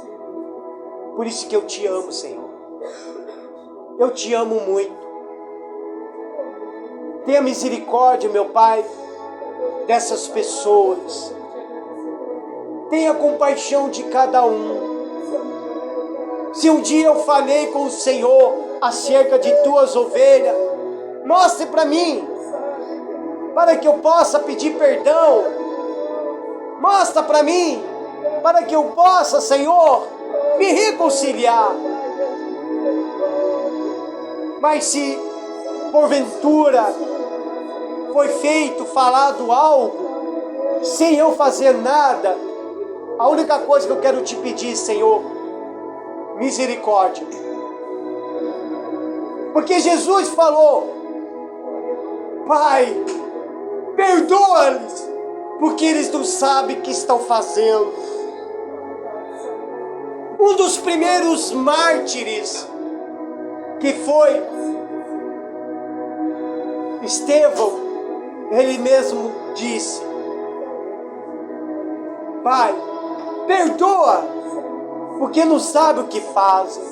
Por isso que eu te amo, Senhor. Eu te amo muito. Tenha misericórdia, meu Pai, dessas pessoas. Tenha compaixão de cada um. Se um dia eu falei com o Senhor acerca de tuas ovelhas, mostre para mim, para que eu possa pedir perdão. Mostra para mim, para que eu possa, Senhor, me reconciliar. Mas se porventura foi falado algo, sem eu fazer nada, a única coisa que eu quero te pedir, Senhor, misericórdia. Porque Jesus falou: Pai, perdoa-lhes, porque eles não sabem o que estão fazendo. Um dos primeiros mártires, que foi Estevão, ele mesmo disse: Pai, perdoa, porque não sabe o que fazem.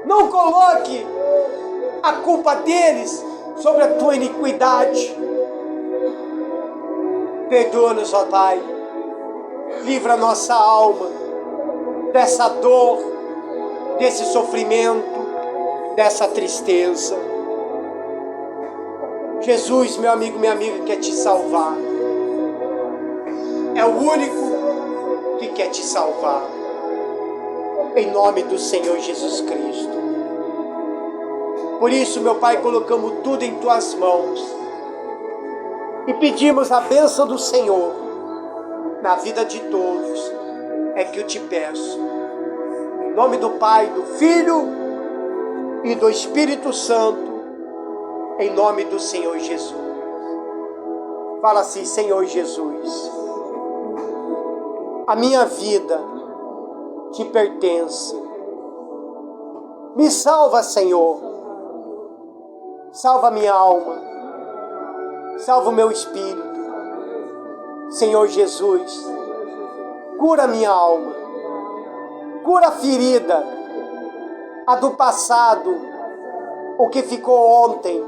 Não coloque a culpa deles sobre a tua iniquidade. Perdoa-nos, ó Pai. Livra a nossa alma dessa dor, desse sofrimento, dessa tristeza. Jesus, meu amigo, minha amiga, quer te salvar. É o único que quer te salvar. Em nome do Senhor Jesus Cristo. Por isso, meu Pai, colocamos tudo em tuas mãos e pedimos a bênção do Senhor na vida de todos. É que eu te peço, em nome do Pai, do Filho e do Espírito Santo, em nome do Senhor Jesus. Fala assim: Senhor Jesus, a minha vida te pertence. Me salva, Senhor. Salva minha alma. Salva o meu espírito. Senhor Jesus, cura minha alma. Cura a ferida, a do passado, o que ficou ontem.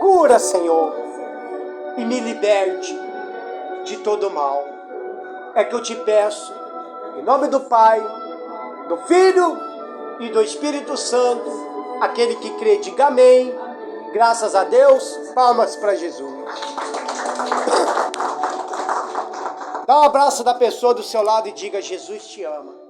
Cura, Senhor, e me liberte de todo mal. É que eu te peço, em nome do Pai, do Filho e do Espírito Santo. Aquele que crê, diga amém. Graças a Deus. Palmas para Jesus. Dá um abraço da pessoa do seu lado e diga: Jesus te ama.